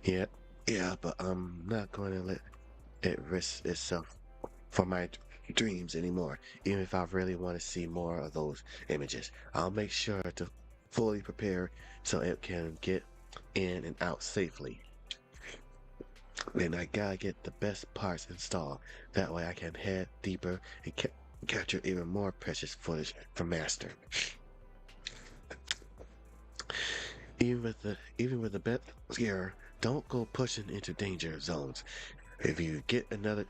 Yeah, but I'm not going to let it risk itself for my dreams anymore. Even if I really want to see more of those images, I'll make sure to fully prepare so it can get in and out safely. Then I gotta get the best parts installed. That way I can head deeper and capture even more precious footage from Master. Even with the best gear, don't go pushing into danger zones. If you get another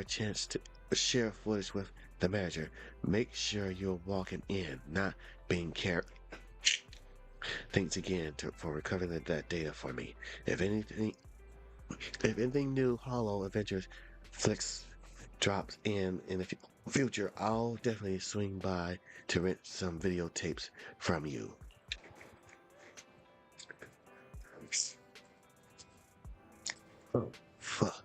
chance to share footage with the manager, make sure you're walking in, not being carried. Thanks again for recovering that data for me. If anything new Hollow Adventures flicks drops in the future, I'll definitely swing by to rent some videotapes from you. Oh, fuck.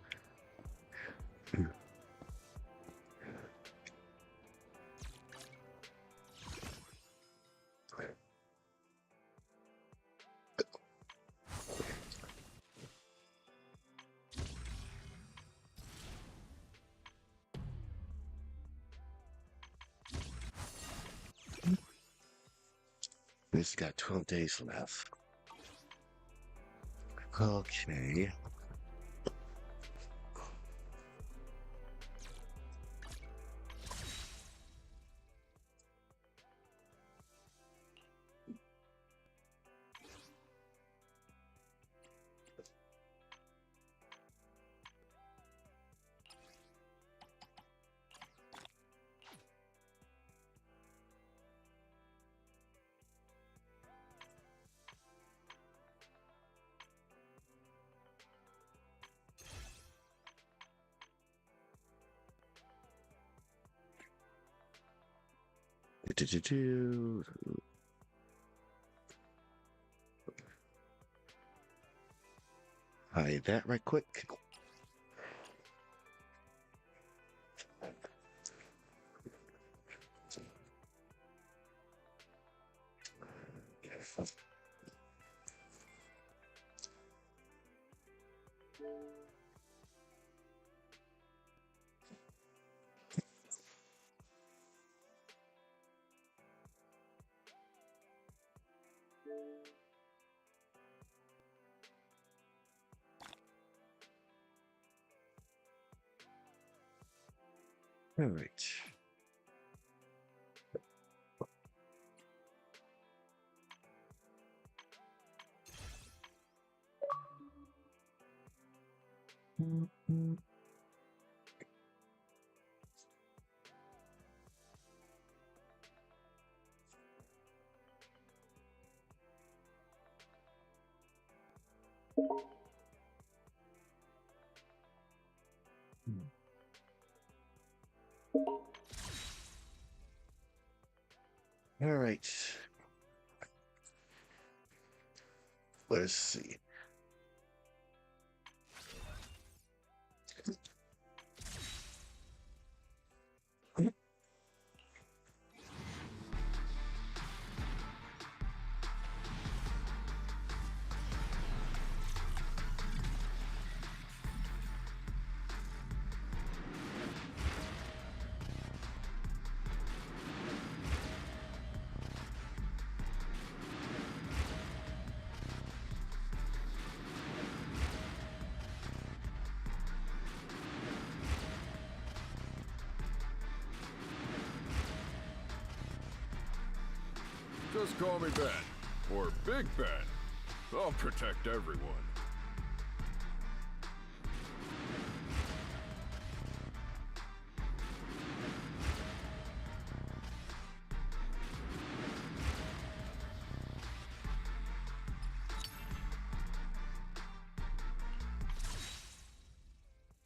This got 12 days left. Okay. Hide that right quick. All right. All right. Let's see. Just call me Ben. Or Big Ben. I'll protect everyone.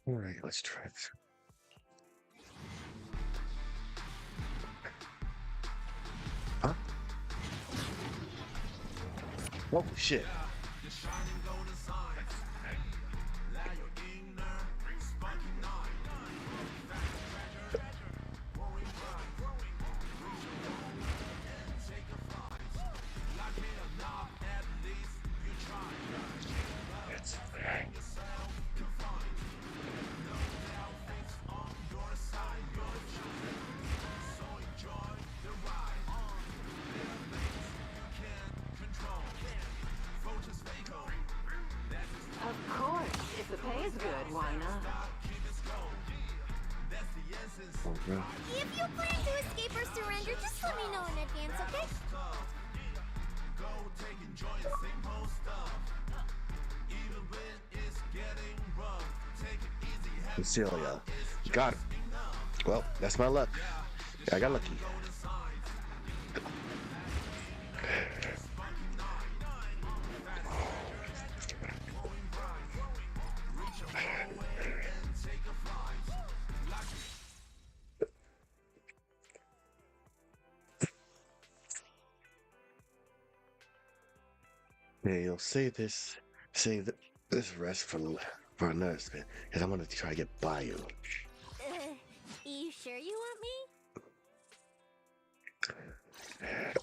Alright, let's try this. Huh? Oh shit. Of course, if the pay is good, why not? If you plan to escape or surrender, just let me know in advance, okay? Cecilia. Got it. Well, that's my luck. I got lucky. Yeah, you'll save this rest for another spin, because I'm gonna try to get by you. You sure you want me? Yeah.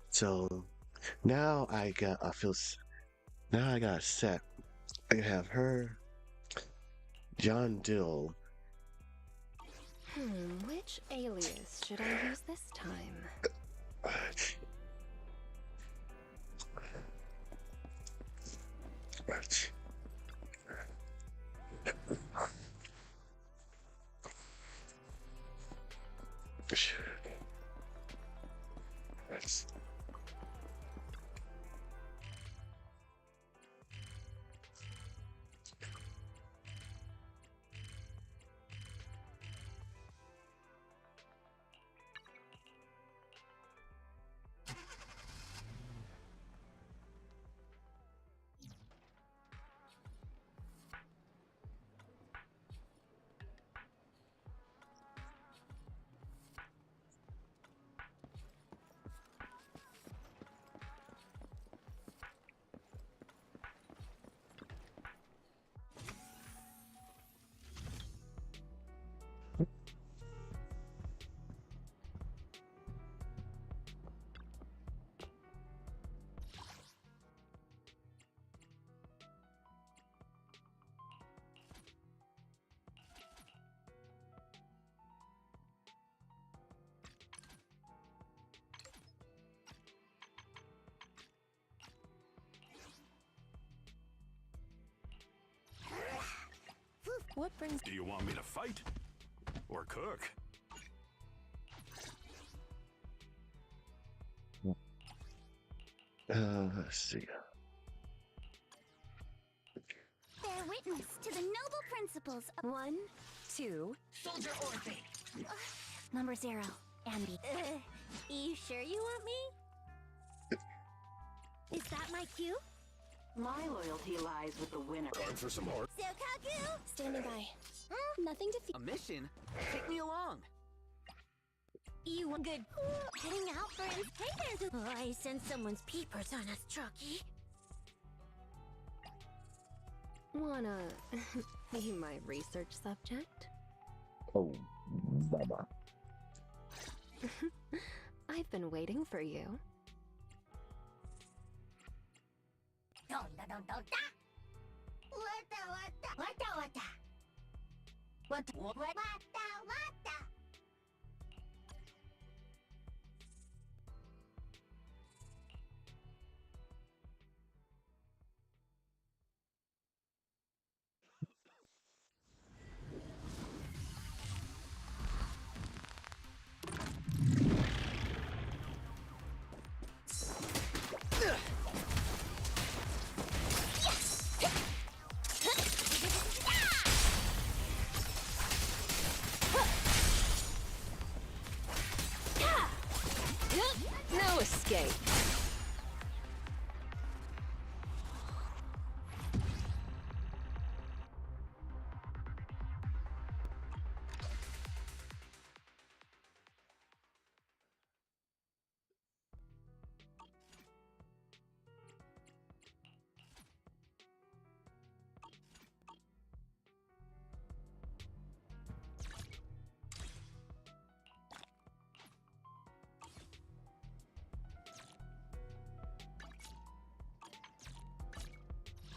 So now I got set. I can have her, John Dill. Which alias should I use this time? What brings... Do you want me to fight? Or cook? Let's see. Bear witness to the noble principles of 1, 2... Soldier Orphan. Number 0, Ambi. You sure you want me? Is that my cue? My loyalty lies with the winner. Time for some more. Sokaku! Standing by. Nothing to fear. A mission? Take me along. You want good. Heading out for him. Hey there, I sense someone's peepers on us, Trucky. Wanna be my research subject? Oh, mama. I've been waiting for you. No escape.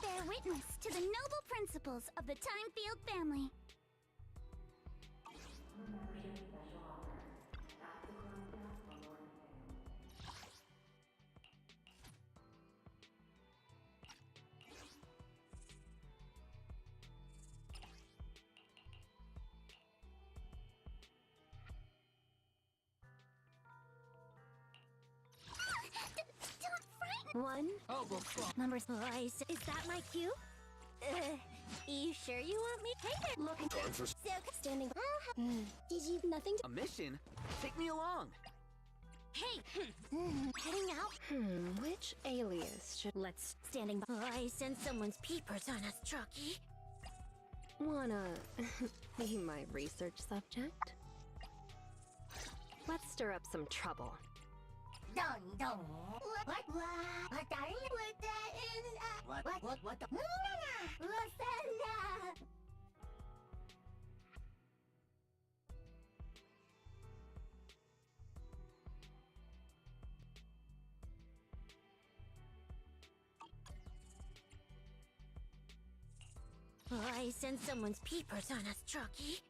Bear witness to the noble principles of the Timefield family. One. Number slice. Is that my cue? You sure you want me? Hey there. Look. for So standing. Did you nothing? a mission? Take me along. Hey. Heading out. Which alias should... Let's standing by. I sense someone's peepers on us, Trucky. Wanna be my research subject? Let's stir up some trouble. What the? What the? I sense someone's peepers on us, Trucky.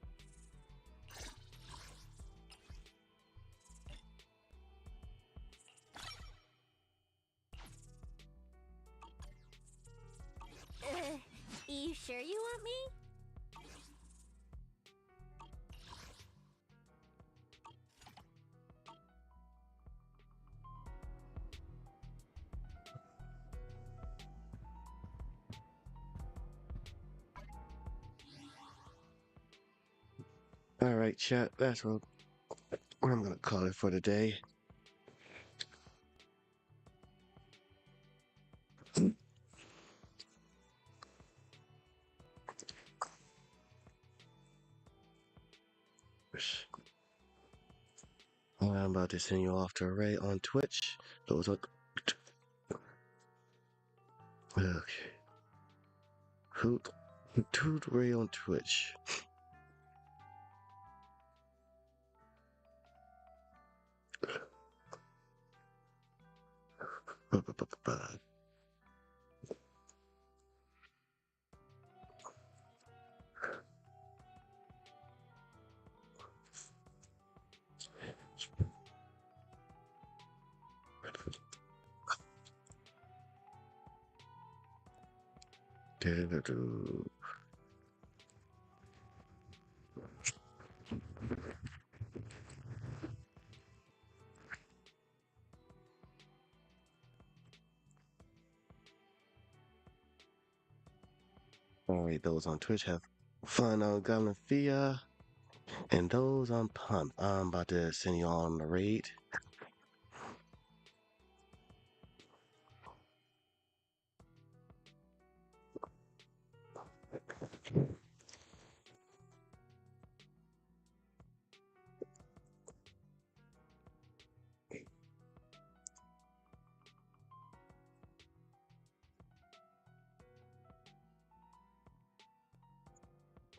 You sure you want me? All right, chat. That's what I'm gonna call it for today. I'm about to send you off to Ray on Twitch. Those are okay. Who Ray on Twitch? Alright, those on Twitch have fun on Goblin Fia. And those on Pump, I'm about to send you all on the raid.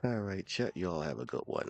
Alright, chat, y'all have a good one.